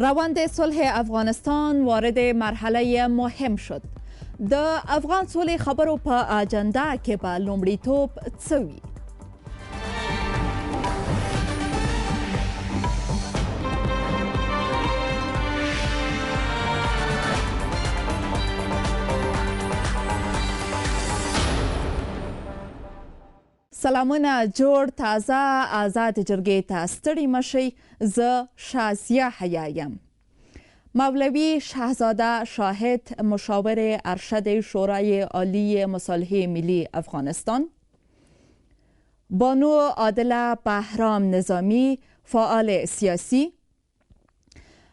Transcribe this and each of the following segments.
روند صلح افغانستان وارد مرحله مهم شد. د افغان صلح خبرو په اجنډا کې به لومړیتوب څه وي؟ سلامونه جوړ تازه آزاد جرګې ته ستړي مشئ. زه شازیه حیا یم. مولوی شهزاده شاهد مشاور ارشد شورای عالی مصالحه ملی افغانستان، بانو عادله بهرام نظامی فعال سیاسی،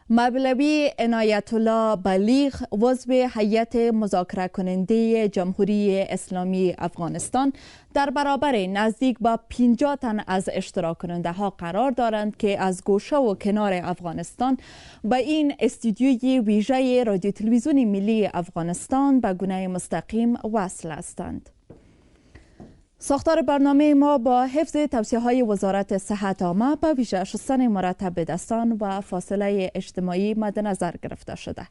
مولوی عنایت الله بلیغ عضو هیئت مذاکره کننده جمهوری اسلامی افغانستان در برابر نزدیک با 50 تن از اشتراک کننده ها قرار دارند که از گوشه و کنار افغانستان به این استودیوی ویژه رادیو تلویزیون ملی افغانستان به گونه مستقیم وصل هستند. ساختار برنامه ما با حفظ توصیه‌های وزارت صحت عامه به ویژه شستن مرتب دستان و فاصله اجتماعی مد نظر گرفته شده.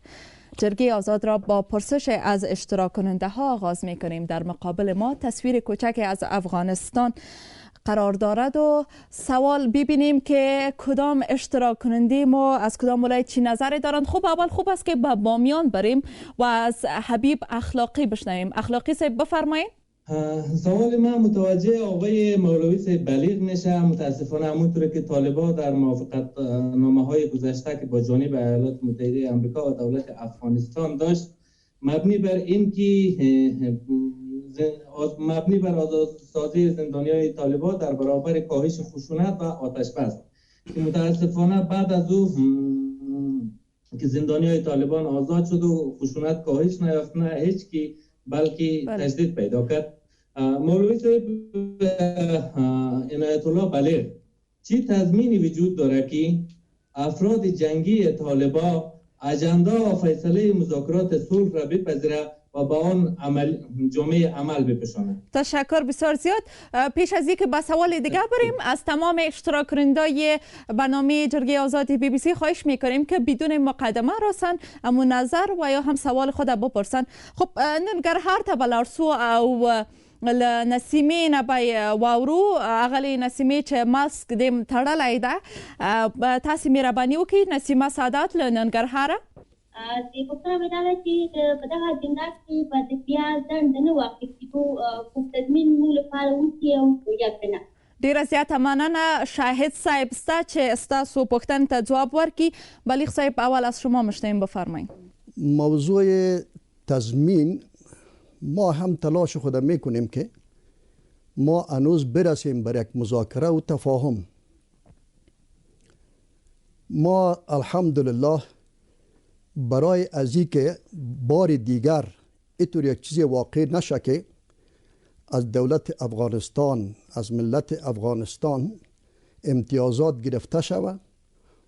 جرگه آزاد را با پرسش از اشتراک کننده ها آغاز می کنیم. در مقابل ما تصویر کوچک از افغانستان قرار دارد و سوال ببینیم که کدام اشتراک کننده ما از کدام ولایت چی نظری دارند. خب اول خوب است که به بامیان بریم و از حبیب اخلاقی بشنویم. اخلاقی صاحب بفرمایید. سوال من متوجه آقای مولوی صاحب بلیغ میشه. متاسفانه همونطور که طالبان در موافقت نامه های گذشته که با جانب ایالات متحده آمریکا و دولت افغانستان داشت، مبنی بر این که مبنی بر آزادسازی زندانیای طالبان در برابر کاهش خشونت و آتش بس، که متاسفانه بعد از او که زندانیای طالبان آزاد شد و خشونت کاهش نیافت، نه هیچ کی بلکه تجدید پیدا کرد. مولوی صاحب عنایت الله بلیغ، چی تضمینی وجود داره که افراد جنگی طالبان اجندا و فیصله مذاکرات صلح را بپذیره و با آن جامعه عمل بپوشاند؟ تشکر بسیار زیاد. پیش از اینکه به سوال دیگه بریم، از تمام اشتراک کنندگان برنامه جرگه آزاد BBC خواهش میکنیم که بدون مقدمه راسن اما نظر و یا هم سوال خود بپرسن. خب ننګرهار ته بلارسو او نسیمې نه به واورو. اغلی نسیمې چې ماسک دې تړلی ده، تاسې مهرباني وکړئ. نسیمه سادات له ننګرهاره. د پوښتنه مې دا ده چې په دغه اجنډا کې به د بیا ځنډ د نه واخیستو کوم تضمین موږ لپاره اوسي او یا که نه؟ ډیره زیاته مننه. شاهد صاحب ستا چې ستاسو پوښتنې ته ځواب ورکړي. بلیغ صاحب اول از شما مشتیم بفرمایید. موضوع تضمین ما هم تلاش خود میکنیم که ما هنوز برسیم بر یک مذاکره و تفاهم. ما الحمدلله برای از اینکه بار دیگر اینطور یک چیز واقع نشه که از دولت افغانستان، از ملت افغانستان امتیازات گرفته شود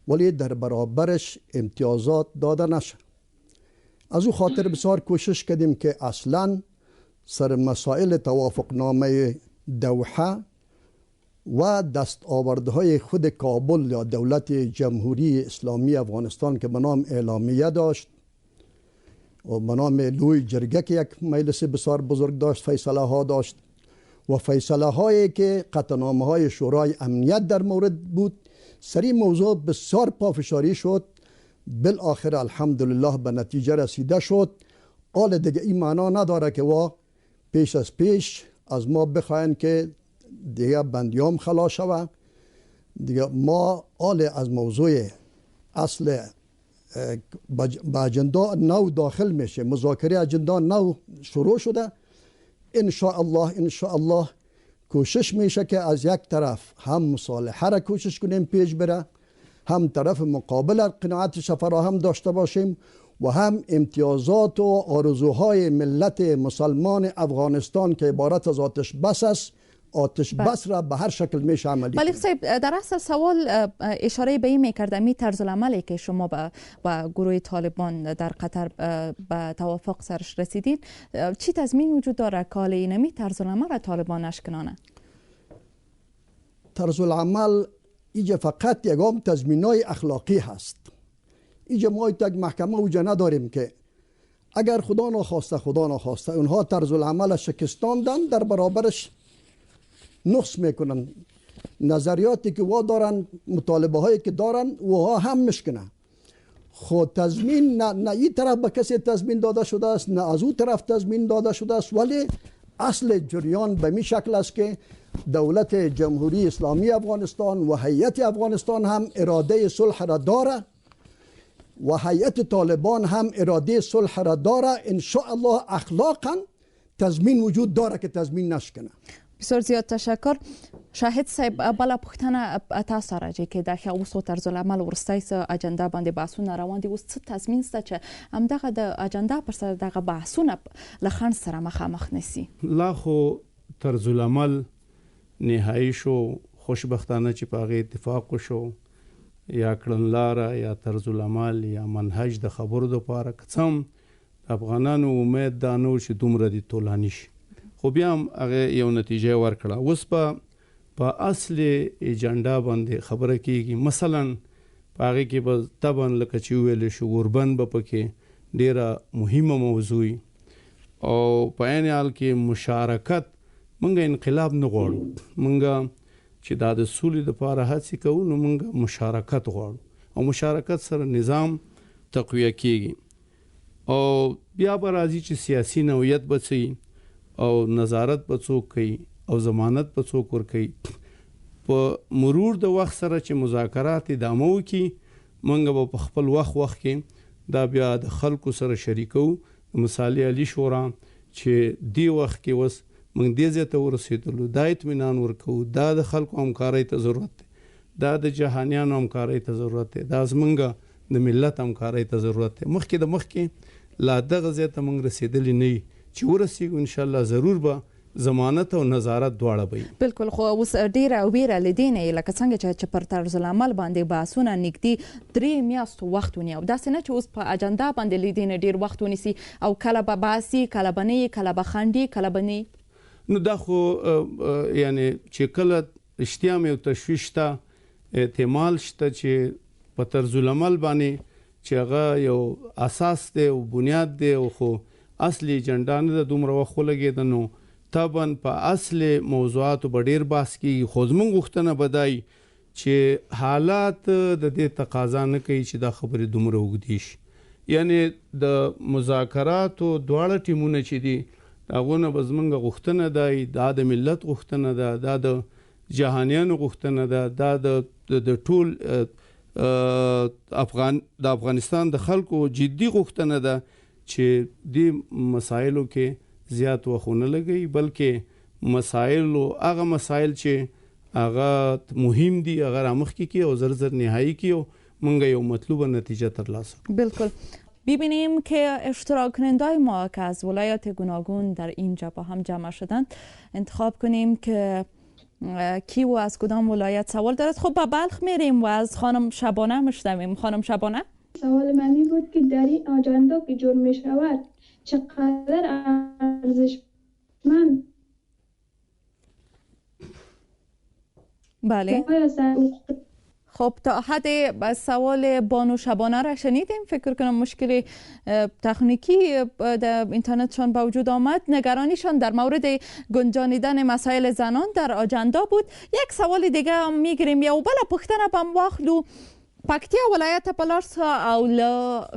ولی در برابرش امتیازات داده نشه. از او خاطر بسیار کوشش کردیم که اصلا سر مسائل توافقنامه دوحه و دستاوردهای خود کابل یا دولت جمهوری اسلامی افغانستان که به نام اعلامیه داشت و به نام لوی جرگه که یک مجلس بسیار بزرگ داشت، فیصله ها داشت و فیصله هایی که قطعنامه های شورای امنیت در مورد بود، سری موضوع بسیار پافشاری شد. بالاخره الحمدلله به نتیجه رسیده شد. حال دیگه این معنا نداره که پیش از پیش از ما بخواین که دیگه بندیام خلاص شود. دیگه ما حال از موضوع اصل با اجندا نو داخل میشه. مذاکره اجندا نو شروع شده. ان شاء الله کوشش میشه که از یک طرف هم مصالحه را کوشش کنیم پیش بره، هم طرف مقابل قناعتش فراهم داشته باشیم و هم امتیازات و آرزوهای ملت مسلمان افغانستان که عبارت از آتش بس است، آتش بس را به هر شکل میشه عملی. بلیغ صاحب، در اصل سوال اشاره به این میکردم، این طرز العملی که شما با گروه طالبان در قطر به توافق سرش رسیدین، چی تضمین وجود داره که اینمی طرز العمل را طالبان نشکنانه؟ طرز العمل اینجا فقط یکم تضمینای اخلاقی هست. اینجا ما یک محکمه اوجا نداریم که اگر خدا نخواسته اونها طرز العمل شکستاندن در برابرش نقص میکنن، نظریاتی که وا دارن، مطالبه هایی که دارن وها هم میشکنن. خود تضمین نه این طرف به کسی تضمین داده شده است، نه از اون طرف تضمین داده شده است، ولی اصل جریان به می شکل است که دولت جمهوری اسلامی افغانستان و هیئت افغانستان هم اراده صلح را داره و هیئت طالبان هم اراده صلح را داره. ان شاء الله اخلاقا تضمین وجود داره که تضمین نشکنه. بسیار زیاد تشکر. شاهد صاحب، بله پوښتنه تاسو راځي کې د اوس طرز العمل ورستۍ اجنډا باندې بحثونه روان دي، اوس څه تضمین شته چې همدغه د اجنډا پر سر دغه بحثونه له خنډ سره مخامخ نشي؟ لا خو طرز العمل نهایی شو، خوشبختانه چې په هغه اتفاق وشو، یا کړنلاره یا طرز العمل یا منهج د خبرو لپاره قسم افغانانو امید دانو چې دومره دي طولانی شي، خو بیا هم هغه یو نتیجه ورکړه. اوس په اصل ایجنډا باندې خبره کیږي. مثلا په هغه کې به طبعا لکه چې ویل شو غوربند به پکې ډیره مهمه موضوع او په عین حال کې مشارکت. منګه انقلاب نه غواړو، منګه چې د سولې لپاره هڅې کوو، نو منګه مشارکت غواړو او مشارکت سره نظام تقویه کیږي او بیا به راځي چې سیاسي نوعیت بچي او نظارت په څوک کوي او ضمانت په څوک ور کوي. په مرور د وخت سره چې مذاکرات ادامه وکړي، موږ په خپل وخت کې دا بیا د خلکو سره شریکو. مثال علی شورا چې دی وخت کې وس موږ دې ځای ته ورسېدلو، دا اطمینان ورکو، دا د خلکو همکارۍ ته ضرورت دی، دا د جهانیانو همکارۍ ته ضرورت دی، دا زمونږ د ملت همکارۍ ته ضرورت دی. مخکې لا دغه ځای ته موږ رسېدلی نه چې ورسېږو، انشاءالله ضرور به ضمانت او نظارت دواړه به. بالکل. خو اوس ډیره ویره لیدنه لکه څنګه چې پر طرز العمل باندې بحثونه نږدې 3 میاشتو وخت ونیو، داسې نه چې اوس په اجنډا باندې لیدنه ډیر وخت ونیسي او کله به باسي، کله به نه، کله به خندي، کله به نه. نو دا خو یعنی چې کله اشتیا مې تشویش ته احتمال شته چې په طرز العمل باندې چې هغه یو اساس دی او بنیاد دی او خو اصلي اجنډا نه د دومره وخت لګیدل، نو طبعا په اصل موضوعاتو به ډیر بحث کیږي. خو زموږ غوښتنه بدای چې حالات د دې تقاضا نه کوي چې دا خبرې دومره وګدي شي. یعنی د مذاکراتو دواړه ټیمونه چې دي هغه به زموږ غوښتنه دی، دا د ملت غوښتنه ده، دا د جهانیانو غوښتنه ده، دا د ټول د افغانستان د خلکو جدي غوښتنه ده چې د مسایلو کې زیات وخونه لګي، بلکې هغه مسایل چې هغه مهم دي هغه رامخ کی او زر نهایی کی او مونږ یو مطلوبه نتیجه ترلاسه. بالکل. ببینیم که اشتراک کننده‌های ما که از ولایات گوناگون در اینجا با هم جمع شدند انتخاب کنیم که کی و از کدام ولایت سوال دارد. خب با بلخ میریم و از خانم شبانه میشنویم. خانم شبانه، سوال من بود که در این آجندا که جور می شود چقدر ارزشمند؟ بله. خب تا حد سوال بانو شبانه را شنیدیم. فکر کنم مشکل تکنیکی در اینترنتشان با وجود آمد. نگرانیشان در مورد گنجانیدن مسائل زنان در آجندا بود. یک سوال دیگه میگیریم. یا بله پختنه بم واخلو پکتیا ولایت پلارس او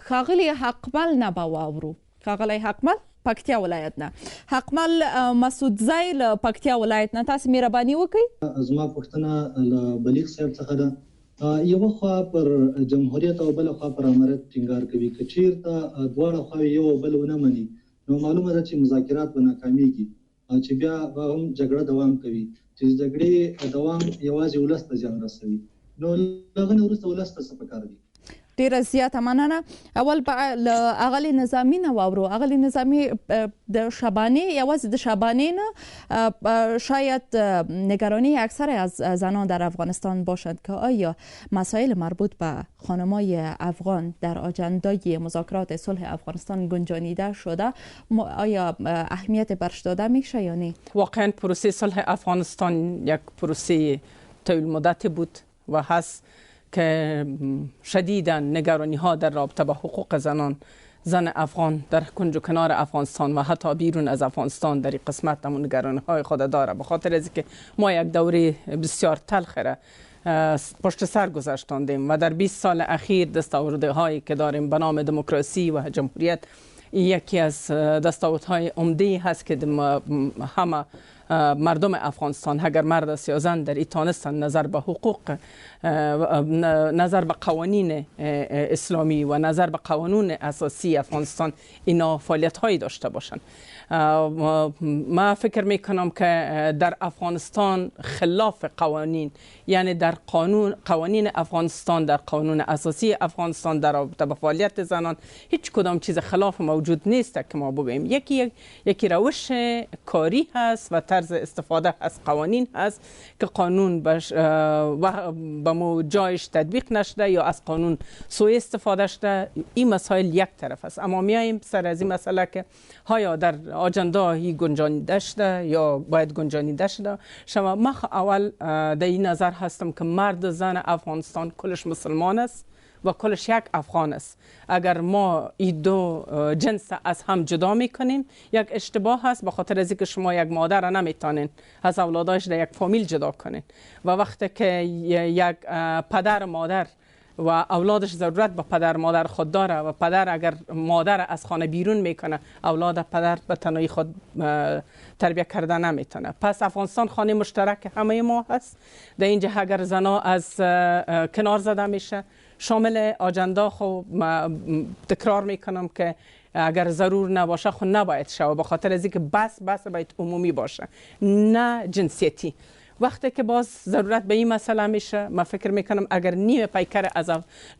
خاغلی حقمل نباورو. خاغلی حقمل پکتیا ولایت نه، حقمل مسعود زیل پکتیا ولایت نه. تاسو مهرباني وکړئ. زما پښتنه له بلیغ صاحب څخه ده. یو خوا پر جمهوریت او بل خوا پر امارت ټینګار کوي، که چیرته دواړه خواوې یو بل ونه مني نو معلومه ده چې مذاکرات به ناکامیږي، چې بیا به هم جګړه دوام کوي، چې جګړې دوام یوازې ولس ته زیان رسوي. نو هغه نه وروسته ولس ته څه پکار دي؟ ډیره زیاته مننه. اول به اغلی نظامی نه واورو. اغلی نظامی د شبانه یوازې د شبانه نه شاید نگرانی اکثر از زنان در افغانستان باشد که آیا مسائل مربوط به خانمای افغان در آجندای مذاکرات صلح افغانستان گنجانیده شده، آیا اهمیت برش داده میشه یا نه؟ واقعا پروسه صلح افغانستان یک پروسه طویل مدت بود و هست که شدیداً نگرانی ها در رابطه با حقوق زن افغان در کنج و کنار افغانستان و حتی بیرون از افغانستان در این قسمت همون نگرانی های خود داره، به خاطر از که ما یک دوره بسیار تلخ را پشت سر گذاشتاندیم و در 20 سال اخیر دستاورده هایی که داریم به نام دموکراسی و جمهوریت یکی از دستاوردهای عمده هست که همه مردم افغانستان اگر مرد است یا زن در این تانستن نظر به حقوق، نظر به قوانین اسلامی و نظر به قانون اساسی افغانستان اینا فعالیت هایی داشته باشند. ما فکر میکنم که در افغانستان خلاف قوانین، یعنی در قوانین افغانستان، در قانون اساسی افغانستان در رابطه با فعالیت زنان هیچ کدام چیز خلاف موجود نیست که ما بگوییم. یکی روش کاری هست و طرز استفاده از قوانین هست که قانون به مو جایش تطبیق نشده یا از قانون سوء استفاده شده. این مسائل یک طرف است، اما میایم سر از این مسئله که ها در آجندا هی گنجانیده شده یا باید گنجانیده شده. شما من اول در این نظر هستم که مرد زن افغانستان کلش مسلمان است و کلش یک افغان است. اگر ما این دو جنس از هم جدا میکنیم یک اشتباه هست، به خاطر از اینکه شما یک مادر را نمیتونین از اولاداش در یک فامیل جدا کنین و وقتی که یک پدر مادر و اولادش ضرورت به پدر مادر خود داره و پدر اگر مادر از خانه بیرون میکنه اولاد پدر به تنهایی خود تربیت کرده نمیتونه. پس افغانستان خانه مشترک همه ما هست. در اینجا اگر زنا از کنار زده میشه، شامل آجندا خو تکرار میکنم که اگر ضرور نباشه خو نباید شود، به خاطر از اینکه بس باید عمومی باشه نه جنسیتی. وقتی که باز ضرورت به این مسئله میشه، من فکر میکنم اگر نیمه پیکر از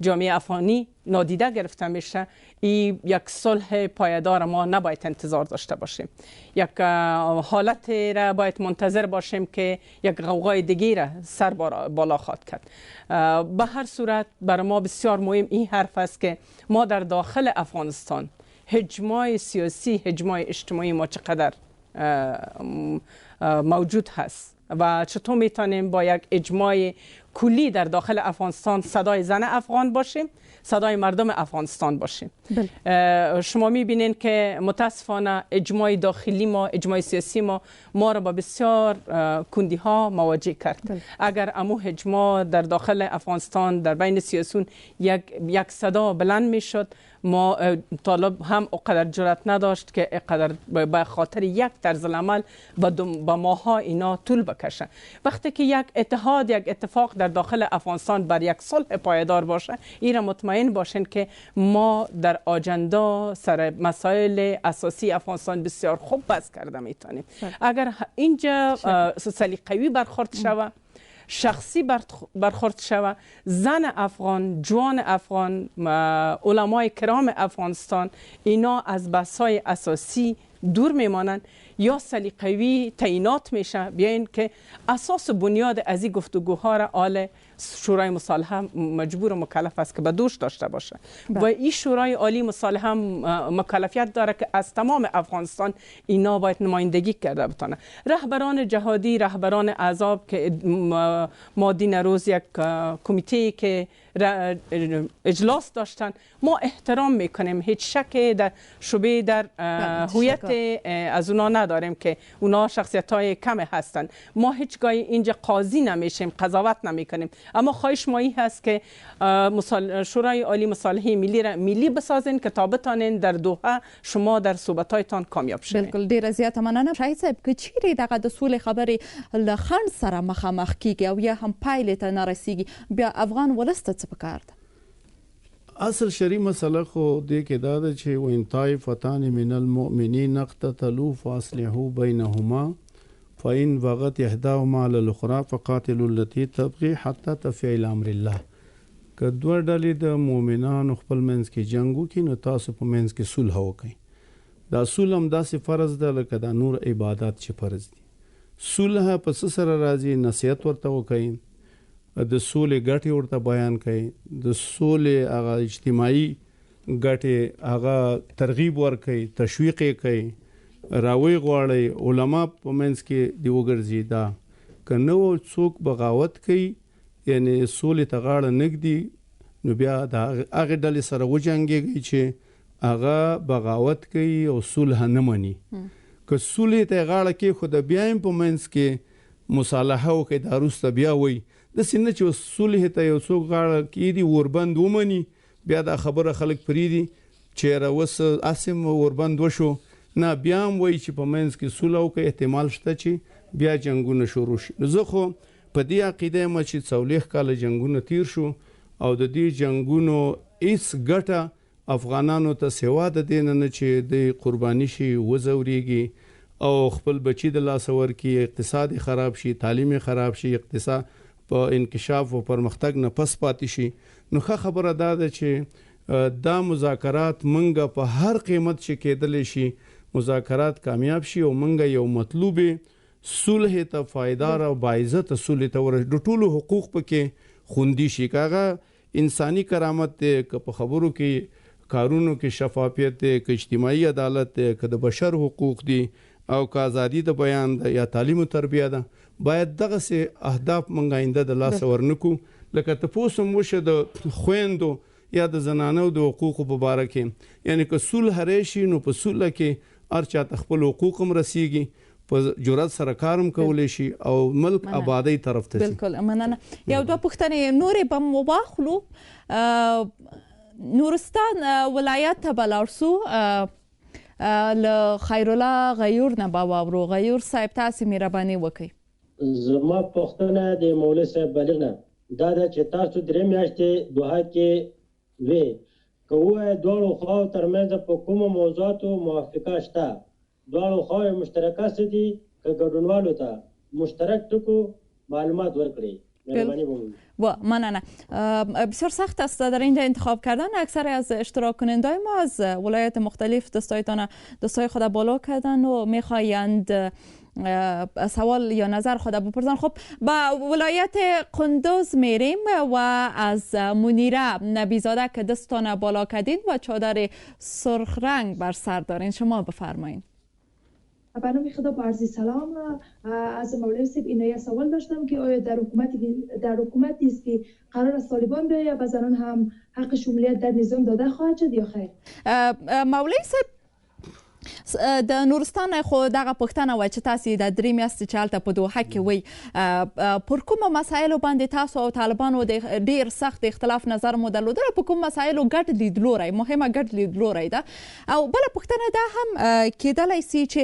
جامعه افغانی نادیده گرفته میشه، این یک صلح پایدار ما نباید انتظار داشته باشیم. یک حالت را باید منتظر باشیم که یک غوغای دیگه را سر بالا خواهد کرد. به هر صورت برای ما بسیار مهم این حرف است که ما در داخل افغانستان هجمای سیاسی، هجمای اجتماعی ما چقدر موجود هست و چطور میتونیم با یک اجماع کلی در داخل افغانستان صدای زن افغان باشیم، صدای مردم افغانستان باشیم. شما میبینین که متاسفانه اجماع داخلی ما، اجماع سیاسی ما را با بسیار کندی ها مواجه کرد. اگر امو اجماع در داخل افغانستان در بین سیاسیون یک صدا بلند میشد، ما طالب هم اقدر جرأت نداشت که اقدر به خاطر یک طرز العمل با ماها اینا طول بکشه. وقتی که یک اتحاد، یک اتفاق در داخل افغانستان بر یک صلح پایدار باشه، این مطمئن باشین که ما در آجندا سر مسائل اساسی افغانستان بسیار خوب بحث کرده میتونیم. اگر اینجا سلیقه‌ای برخورد شود، شخصی برخورد شود، زن افغان، جوان افغان، علمای کرام افغانستان اینا از بحث‌های اساسی دور میمانند یا سلیقه‌ای تعیینات میشه. بیاین که اساس بنیاد از این گفتگوها را آل شورای مصالحه مجبور و مکلف است که به دوش داشته باشه و این شورای عالی مصالحه مکلفیت داره که از تمام افغانستان اینا باید نمایندگی کرده بتونه. رهبران جهادی، رهبران احزاب که ما دین روز یک کمیته که اجلاس داشتن، ما احترام میکنیم، هیچ شک در شبه در هویت از اونا نداریم که اونا شخصیت های کم هستن. ما هیچگاه اینجا قاضی نمیشیم، قضاوت نمیکنیم، اما خواهش ما این هست که شورای عالی مصالحه ملی بسازین که تا بتانین در دوحه شما در صحبتایتان کامیاب شوین. بالکل، ډیر زیات مننه. شاهد صاحب که چیرې دغه د سولې خبرې له خنډ سره مخامخ کیږي او یا هم پایلې ته نه رسیږي، بیا افغان ولس ته څه پکار ده؟ اصل شرعي مسله خو دې کې دا ده چې وان طائفتان من المؤمنین اقتتلوا فاصلحوا بینهما فإن بغت إحداهما على الأخرى فقاتلوا التي تبغي حتى تفيء إلى أمر الله. که دوه ډلې د مؤمنانو خپل منځ کې جنگ وکړي نو تاسو په منځ کې صلح وکړئ. دا صلح هم داسې فرض ده لکه دا نور عبادت چې فرض دي. صلح په څه سره راځي؟ نصیحت ورته وکړئ، د سولې ګټې ورته بیان کړئ، د سولې هغه اجتماعي ګټې هغه ترغیب ورکړئ، تشویق یې کړئ، راوی غواړي علما په منځ کې دی وګرځي. دا که نو څوک بغاوت کوي یعنی سولې ته غاړه نږدي نو بیا د هغه ډلې سره وجنګيږي چې هغه بغاوت کوي او صلح نه مني که سولې ته غاړه کې خود بیا په منځ کې مصالحه او کې داروسته بیا وي د سینه چې سولې ته یو څوک غاړه کې دی وربند ومني بیا دا خبره خلک پریدي چې راوس اسم وربند وشو نه بیا وایي چې په منځ کې سولې او کې احتمال شته چې بیا جنگونه شروع شي. زه خو په دې عقیده یم چې 40 کال جنگونه تیر شو او د دې جنگونو هیڅ ګټه افغانانو ته سوا د دین نه چې د قرباني شي وزوريږي او خپل بچی د لاس ورکی اقتصاد خراب شي تعلیم خراب شي اقتصاد په انکشاف او پرمختګ نه پس پاتې شي. نو خبره ده چې دا مذاکرات منګه په هر قیمت چې کېدل شي مذاکرات کامیاب شي او منګه یو مطلوبه صلح ته فایدار او باعزت صلح ته ور د ټولو حقوق پکې خوندي شي کاغه انساني کرامت ته په خبرو کې کارونو کې شفافیت ته اجتماعي عدالت ته د بشر حقوق دي او کا ازادي د بیان یا تعلیم او تربیه ده باید دغه سه اهداف منګاینده د لاس ورنکو لکه تاسو موشه د خويندو یا د زنانو د حقوقو په اړه کې یعنی که صلح راشي نو په صلح کې ارچا خپل حقوق هم رسیږي په جرأت سره کارم کولای شي او ملک آبادی طرف ته بالکل مننه. یو دوه پوښتنې نورې به مو واخلو. نورستان ولایت ته بلارسو له خیر الله غیور نه باورو غیور صاحب تاسو مهرباني وکړئ. زما پوښتنه د مولوی صاحب بلنه دا د چې تاسو درې میاشتې دوه کې وې کوه دوه خو ترمنځ په کومو موضوعاتو موافقه شته دوه خو مشترکه سدي ګډونوالو ته مشترک ټکو معلومات ورکړي. و مننه. بسیار سخت است در اینجا انتخاب کردن. اکثر از اشتراک کنندای ما از ولایت مختلف دستای خود بالا کردن و میخوایند سوال یا نظر خود بپرسن. خب با ولایت قندوز میریم و از منیره نبیزاده که دستان بالا کردین و چادر سرخ رنگ بر سر دارین شما بفرمایید. به نام خدا با عرض سلام. از مولوی صاحب اینو سوال داشتم که آیا در حکومتی است که قرار است طالبان بیاید و زنان هم حق شمولیت در نظام داده خواهد شد یا خیر؟ مولوی صاحب د نورستان خو دغه پښتنه و چې تاسو د درې میاشتې چالت په دوه کې وي پر کوم مسایلو باندې تاسو او طالبانو د ډیر سخت اختلاف نظر مو درلود په کوم مسایلو ګډ لیدلوري مهمه ګډ لیدلوري ده او بل پښتنه ده هم کېدلای سي چې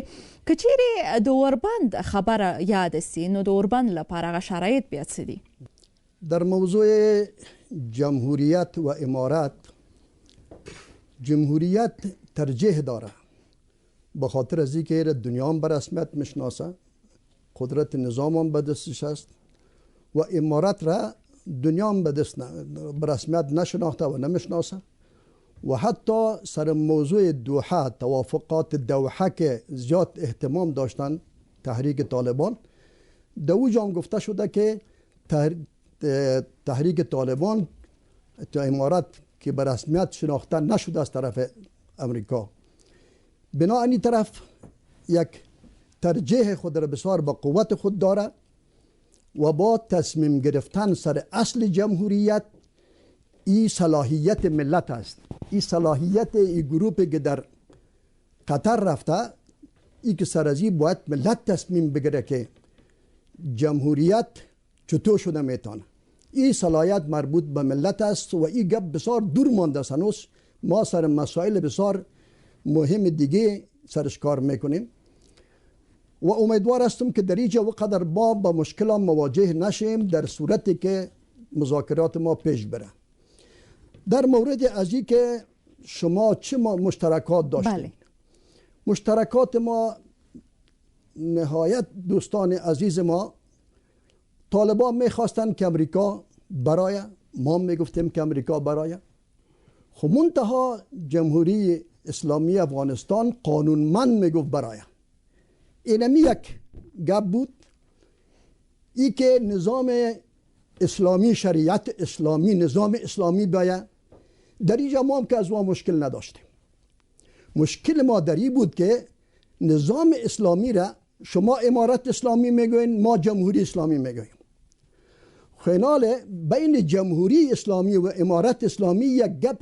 کچيري د اوربند خبره یاد سي نو د اوربند لپاره شرایط بیا څه دي؟ در موضوع جمهوریت و امارت جمهوریت ترجیح داره به خاطر از اینکه دنیا هم به رسمیت میشناسه قدرت نظام هم به دستش است و امارت را دنیا هم به رسمیت نشناخته و نمیشناسه و حتی سر موضوع دوحه توافقات دوحه که زیاد اهتمام داشتن تحریک طالبان در اوجا هم گفته شده که تحریک طالبان امارت که به رسمیت شناخته نشده از طرف امریکا بنابراین طرف یک ترجیح خود را بسیار با قوت خود داره و با تصمیم گرفتن سر اصل جمهوریت این صلاحیت ملت است این صلاحیت این گروپی که در قطر رفته این که سر از این باید ملت تصمیم بگیره که جمهوریت چطور شده میتونه این صلاحیت مربوط به ملت است و این گپ بسیار دور مانده است هنوز ما سر مسائل بسیار مهم دیگه سرش کار میکنیم و امیدوار هستم که در اینجا وقدر با مشکلات مواجه نشیم در صورتی که مذاکرات ما پیش بره. در مورد از این که شما چه مشترکات داشتین؟ بله. مشترکات ما نهایت دوستان عزیز ما طالبان میخواستن که امریکا برای ما میگفتیم که امریکا برای خب منتها جمهوری اسلامی افغانستان قانونمند میگفت برای اینمی یک گپ بود ای که نظام اسلامی شریعت اسلامی نظام اسلامی باید در اینجا ما هم که از ما مشکل نداشتیم مشکل ما در این بود که نظام اسلامی را شما امارت اسلامی میگوین ما جمهوری اسلامی میگویم خینال بین جمهوری اسلامی و امارت اسلامی یک گپ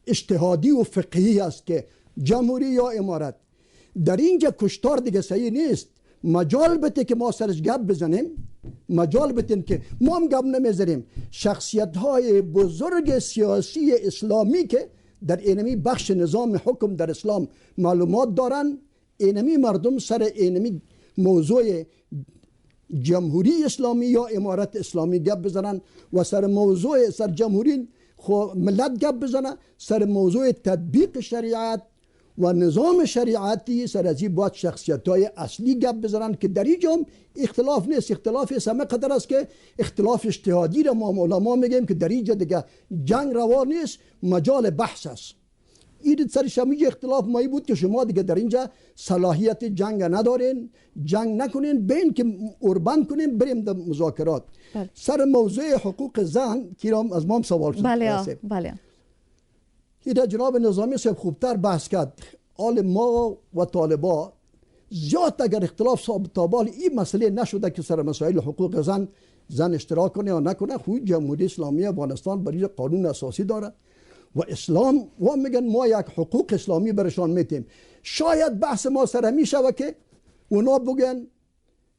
اجتهادی و فقهی است که جمهوری یا امارت در اینجا کشتار دیگه صحیح نیست. مجال بده که ما سرش گپ بزنیم، مجال بده که ما هم گپ نمیزنیم. شخصیت های بزرگ سیاسی اسلامی که در اینمی بخش نظام حکم در اسلام معلومات دارن، اینمی مردم سر اینمی موضوع جمهوری اسلامی یا امارت اسلامی گپ بزنن و سر موضوع سر جمهوری ملت گپ بزنن، سر موضوع تطبیق شریعت و نظام شریعتی سر از این باید شخصیت های اصلی گپ بزنن که در اینجا هم اختلاف نیست. اختلاف همه قدر است که اختلاف اجتهادی را ما علما میگیم که در اینجا دیگه جنگ روا نیست، مجال بحث است. این سر شمیج اختلاف مایی بود که شما دیگه در اینجا صلاحیت جنگ ندارین، جنگ نکنین، بین که قربان کنین بریم در مذاکرات. سر موضوع حقوق زن که از ما سوال شد. بله. این جناب نظامی صاحب خوبتر بحث کرد. آل ما و طالبا زیاد اگر اختلاف تابال این مسئله نشده که سر مسائل حقوق زن اشتراک کنه یا نکنه. خوی جمهوری اسلامی افغانستان برای قانون اساسی داره و اسلام و میگن ما یک حقوق اسلامی برشان میتیم. شاید بحث ما سر میشه و که اونا بگن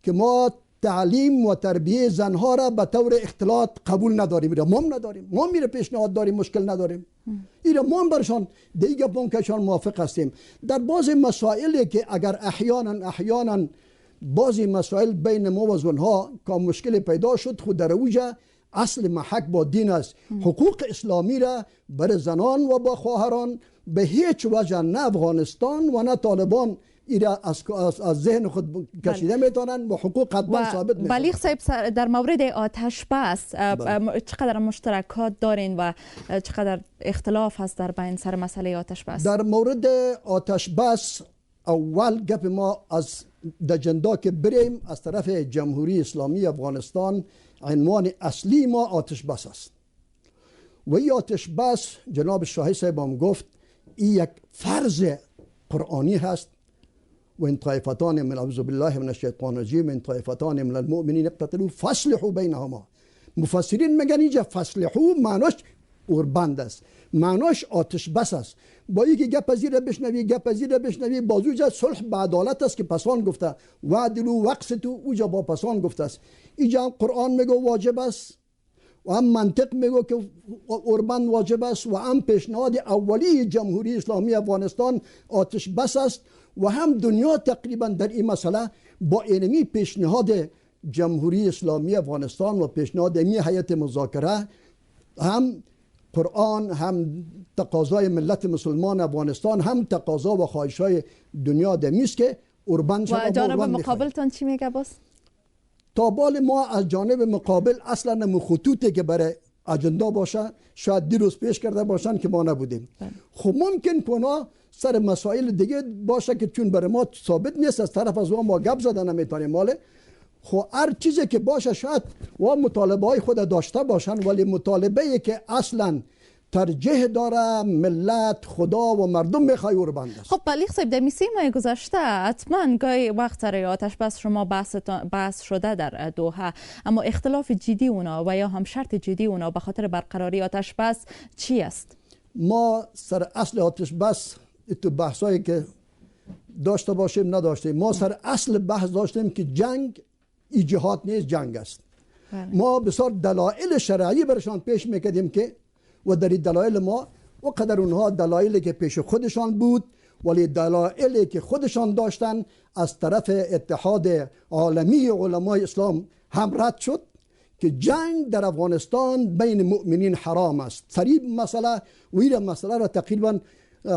که ما تعلیم و تربیه زنها را به طور اختلاط قبول نداریم. ما هم نداریم، ما میره پیشنهاد داریم، مشکل نداریم. اینا ما هم برشان دیگه بانکشان موافق هستیم. در بعض مسائلی که اگر احیانا بعضی مسائل بین ما و زنها که مشکل پیدا شد، خود در اوجه اصل محک با دین است. حقوق اسلامی را بر زنان و با خواهران به هیچ وجه نه افغانستان و نه طالبان ایرا از ذهن خود کشیده میتونن و حقوق قطعا ثابت میتونن. بلیغ صاحب در مورد آتش بس چقدر مشترکات دارین و چقدر اختلاف هست در بین سر مسئله آتش بس؟ در مورد آتش بس اول گپ ما از دجندا که بریم از طرف جمهوری اسلامی افغانستان عنوان اصلی ما آتش بس است و این آتش بس جناب شاهی صاحب هم گفت این یک فرض قرآنی هست و ان طائفتان من اعوذ بالله من الشیطان الرجیم ان طائفتان من المؤمنین اقتتلوا فاصلحوا بینهما. مفسرین میگن اینجا فاصلحوا معناش اوربند است، معناش آتش بس است. با اینکه گپ پذیر بشنوی بازوجه صلح به عدالت است که پسان گفته وعدلوا واقسطوا، اوجا با پسان گفته است. اینجا قرآن میگه واجب است و هم منطق میگه که اوربند واجب است و هم پیشنهاد اولی جمهوری اسلامی افغانستان آتش بس است و هم دنیا تقریبا در این مسئله با اینمی پیشنهاد جمهوری اسلامی افغانستان و پیشنهاد اینمی هیئت مذاکره هم قرآن هم تقاضای ملت مسلمان افغانستان هم تقاضا و خواهش‌های دنیا دمیست که اوربند شود. و جانب مقابلتان چی میگه باز؟ تا بال ما از جانب مقابل اصلا خطوطی که برای اجندا باشه شاید دیروز پیش کرده باشن که ما نبودیم. خب ممکن کنه سر مسائل دیگه باشه که چون برای ما ثابت نیست از طرف از ما گپ زده نمیتونیم ماله. خب هر چیزی که باشه شاید و مطالبه های خود داشته باشن، ولی مطالبه که اصلا ترجیح داره ملت خدا و مردم میخوای اوربند است. خب بلیغ صاحب در 3 ماه گذشته حتما گاهی وقت سر آتش بس شما بحث شده در دوحه، اما اختلاف جدی اونا و یا هم شرط جدی اونا به خاطر برقراری آتش بس چی است؟ ما سر اصل آتش بس تو بحثایی که داشته باشیم نداشتیم، ما سر اصل بحث داشتیم که جنگ جهاد نیست، جنگ است. ما بسیار دلایل شرعی برشان پیش میکردیم که و در دلایل ما و قدر اونها دلایلی که پیش خودشان بود ولی دلایلی که خودشان داشتن از طرف اتحاد عالمی علمای اسلام هم رد شد که جنگ در افغانستان بین مؤمنین حرام است. سریع مسئله و این مسئله را تقریبا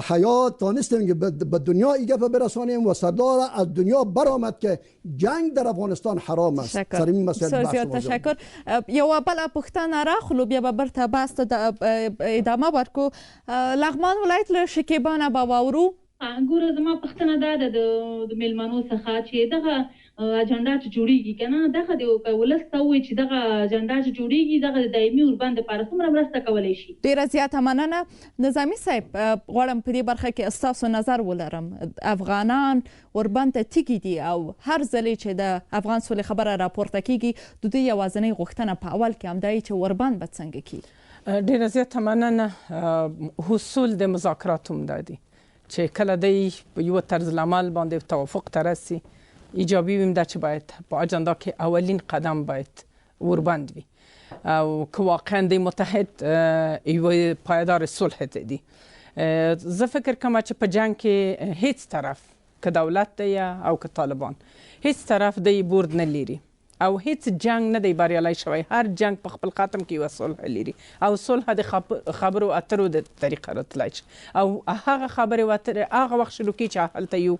حیات تانستیم که به دنیا ایگه برسانیم و سردار از دنیا برآمد که جنگ در افغانستان حرام است. زیاد تشکر. یو بل پښتنه را خلو بیا به برته بحث ته ادامه ورکو. لغمان ولایت له شکیبانه به واورو ګوره زما پښتنه دا د میلمنو څخه چې دغه اجنډا چې جوړیږي کنه دغه د ولسته وي چې دغه اجنډا چې جوړیږي دغه د دایمي اوربند لپاره څومره مرسته کولی شي. ډیره زیاته مننه. نظامي صاحب غواړم په دې برخه کې ستاسو نظر ولرم. افغانان اوربند ته تیږي دي او هر ځل چې د افغان سولې خبره راپورته کیږي د دوی یوازینۍ غوښتنه په اول کې هم دی چې اوربند به څنګه کیږي. ډیره زیاته مننه. حصول د مذاکراتو هم دی چې کله دی یو طرز العمل باندې توافق ته رسي ایجابی ویم دا چې باید په اجندا کې اولین قدم باید اوربند وي او که واقعا د متحد یو پایدار صلح ته دي. زه فکر کوم چې په جنگ کې هیڅ طرف که دولت دی او که طالبان هیڅ طرف دی برد نه لري او هیڅ جنگ نه دی بریالی شوی. هر جنگ په خپل ختم کې یو صلح لري او صلح د خبرو اترو د طریقه راتلی شي او هغه خبرې اترې هغه وخت شروع کړي چې هلته یو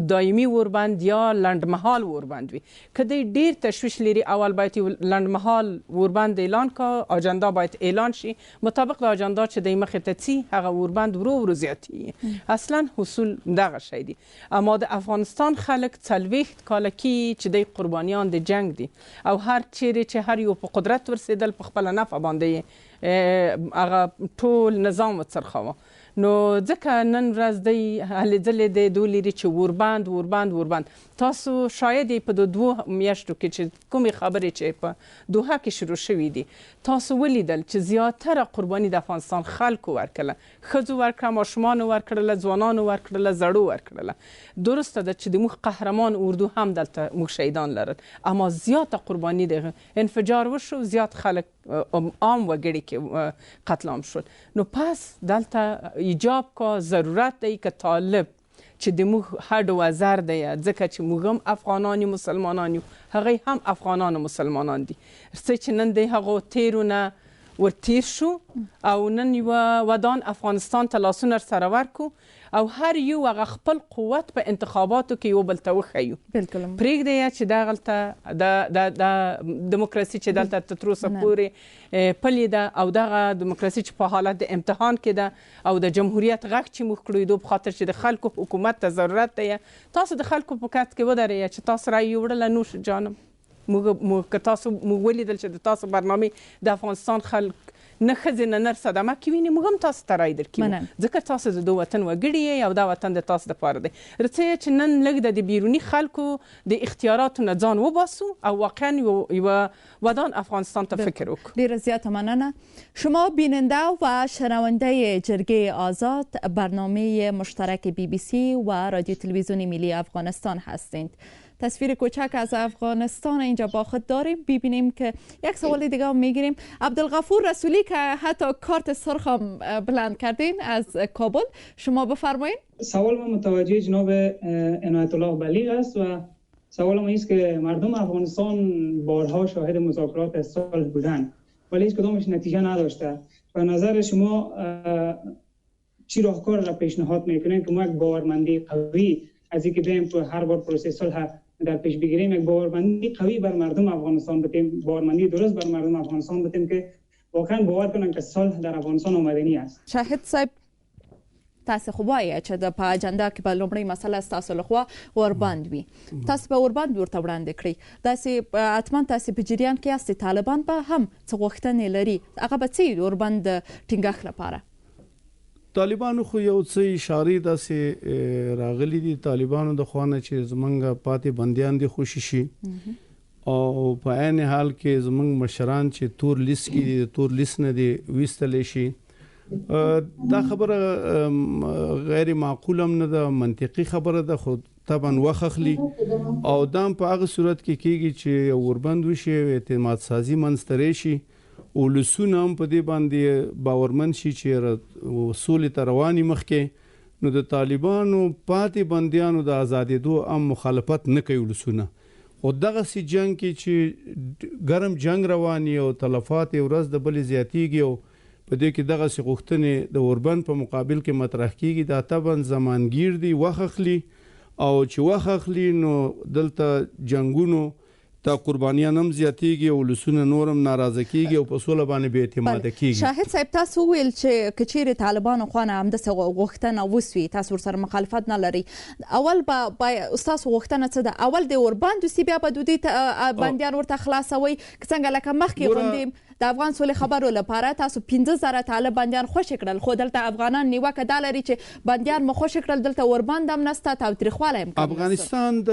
دایمي اوربند یا لنډمهال اوربند وي. که دی ډیر تشویش لري اول باید یو لنډمهال اوربند اعلان کا، اجندا باید اعلان شي مطابق د اجندا چې د مخې ته څي هغه اوربند ورو زیاتیږي. اصلا حصول دغه شی دي. اما د افغانستان خلک 40 کاله کې چې د قربانیان د جنگ دي او هر چیرې چې هر یو په قدرت ورسېدل په خپل نفع باندې هغه ټول نظام وڅرخاوه. نو ځکه نن ورځ دی هلې ځلې د دوی لري چې اوربند تاسو شاید په د 2 میاشتو کې چې کومې خبرې چې په دوحه کې شروع شوي دي تاسو ولیدل چې زیاتره قرباني د افغانستان خلکو ورکړله، ښځو ورکړه، ماشومانو ورکړله، ځوانانو ورکړله، زړو ورکړله. درسته ده چې د موږ قهرمان اردو هم دلته موږ شهیدان لرل اما زیاته قرباني د انفجار وشو، زیات خلک عام وګړي کې قتل عام شول. نو پس دلته ایجاب کا ضرورت دی که طالب چې د موږ هډ وزر دی ځکه چې موږ هم افغانان یو مسلمانان یو هغه هم افغانان و مسلمانان دي څه چې نن دی هغه تیرونه ورتیر شو او نن یو ودان افغانستان ته لاسونه سره ورکو او هر یو هغه خپل قوت په انتخاباتو کې یو بل ته وښیو. پرېږدی چې دغلته د دیموکراسي چې دلته تر اوسه پورې پلې ده او دغه دیموکراسي چې په حالت د امتحان کې ده او د جمهوریت غږ چې موږ کړو په خاطر چې د خلکو حکومت ته ضرورت دی. تاسو د خلکو په کټ کې ودرئ چې تاسو رایې وړله نوش جانم موږ تاسو موږ ولیدل چې د تاسو برنامې د افغانستان خلک نه ښځې نه نر صدمه کې ویني موږ هم تاسو ته رایې درکوو ځکه تاسو د دو وطن وګړي یې او دا وطن د تاسو دپاره دی. رڅه چې نن لږ د بیروني خلکو د اختیاراتو نه ځان وباسو او واقعا یو ودان افغانستان ته فکر وکړو. ډیره زیاته مننه. شما بیننده و شنونده جرگه آزاد برنامه مشترک BBC و رادیو تلویزیون ملی افغانستان هستید. تصویر کوچک از افغانستان اینجا با خود داریم. ببینیم که یک سوال دیگه هم میگیریم. عبدالغفور رسولی که حتی کارت سرخ هم بلند کردین از کابل، شما بفرمایید. سوال من متوجه جناب عنایت الله بلیغ است و سوال من است که مردم افغانستان بارها شاهد مذاکرات صلح بودند ولی هیچ کدامش نتیجه نداشته. و نظر شما چی راهکار را پیشنهاد میکنین که ما یک باورمندی قوی از اینکه بیایم تو هر بار پروسه صلح در پیش بگیریم، یک باورمندی قوی بر مردم افغانستان بدیم، باورمندی درست بر مردم افغانستان بدیم که واقعا باور کنن که صلح در افغانستان آمدنی است. شاهد صاحب تاسو خو وایي چې د په اجنډا کې به لومړی مسله ستاسو لخوا اوربند وي، تاسو به اوربند ورته وړاندې کړئ. داسې حتما تاسو په جریان کې یاستئ، طالبان به هم څه غوښتنې لري، هغه به څه اوربند ټینګښت لپاره؟ طالبانو خو یو څه اشاره داسې راغلي دي طالبانو د خوانه چې زمونږ پاتې بندیان دي خوشي شي او په عین حال کې زمونږ مشران چې تور لیست کې دي تور لیست نه دي ویستل شي. دا خبره غیر معقول هم نه ده، منطقي خبره ده، خو طبعا وخخلی او دام په هغه صورت کې کېږي چې اوربند وشي اعتماد سازي منځته شي او لسونه هم په دې باندې باورمن شي چې سولې ته رواني مخکې نو د طالبانو پاتې بندیانو د آزادېدو هم مخالفت نه کوي لسونه. خو دغسې جنګ کې چې ګرم جنگ رواني او تلفات ورځ د بلې زیاتیږي او په دې کې دغسې غوښتنې د اوربند په مقابل کې مطرح کېږي، دا طبعا زمانګیر دي، وخت اخلي او چې وخت اخلي نو دلته جنګونو دا قربانیان هم زیاتېږي او ولسونه نور هم ناراضه کېږي او په سوله باندې بې اعتماده کېږي. شاهد صاحب تاسو وویل چې که چیرې طالبانو خوا نه همداسې غوښتنه وسوي تاسو ورسره مخالفت نه لرئ، اول به ستاسو غوښتنه څه ده؟ اول د ورباندې سي بیا به د دوی بندیان ورته خلاصوي که څنګه لکه مخکې غوندې د افغان سولې خبرو لپاره تاسو 15,000 طالب بندیان خوشي کړل، خو دلته افغانان نیوکه دا لري چې بندیان مو خوشي کړل، دلته ورباند هم نشته، تاوتریخوالی هم کم. افغانستان د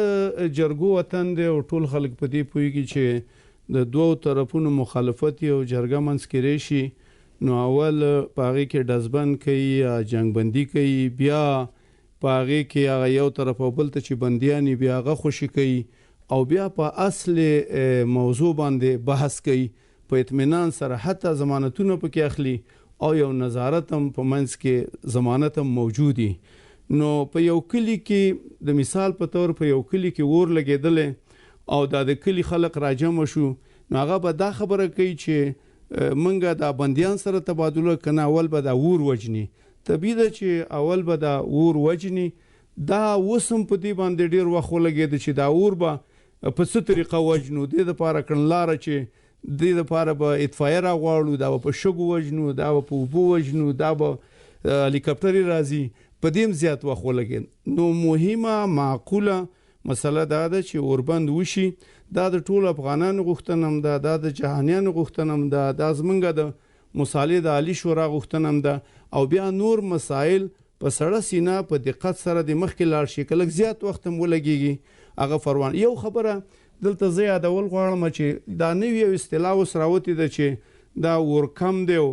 جرګو وطن دی او ټول خلک په دې پوهېږي چې د دوو طرفونو مخالفت او جرګه منځ کې راشي نو اول په هغې کې ډزبند کوي یا جنګبندي کوي، بیا په هغې کې هغه یو طرف او بل ته چې بندیان بیا هغه خوشي کوي او بیا په اصل موضوع باندې بحث کوي، په اطمینان سره حتی ضمانتونه پکې اخلي او یو نظارت هم په منځ کې ضمانت هم موجودي. نو په یو کلی کې د مثال په تور په یو کلی کې اور لګېدلې او د کلی خلک راجمع شو نو هغه به دا خبره کوي چې منګه د بندیان سره تبادله کنه اول به د اور وجني، طبیعي ده چې اول به د اور وجني. دا وسم په دې باندې ډیر وخت ولګېد چې دا اور به په څه طریقه وجنو، د لپاره کړنلاره چې د لپاره به اطفائیه راغواړو، دا به په شګو وجنو، دا به په اوبو وجنو، دا به هلیکاپټري راځي، په دې هم زیات وخت ولګېد. نو مهمه معقوله مسله دا ده چې اوربند وشي، دا د ټولو افغانانو غوښتنه هم ده، دا د جهانیانو غوښتنه هم ده، دا زمونږ د مصالحې د عالي شورا غوښتنه هم ده او بیا نور مسایل په سړه سینه په دقت سره د مخکې لاړ شي، که لږ زیات وخت هم ولګېږي هغه فروان. یو خبره دلته زه یادول غواړم چې دا نوې یو اصطلاح اوس راوتې ده چې دا ورکم دی او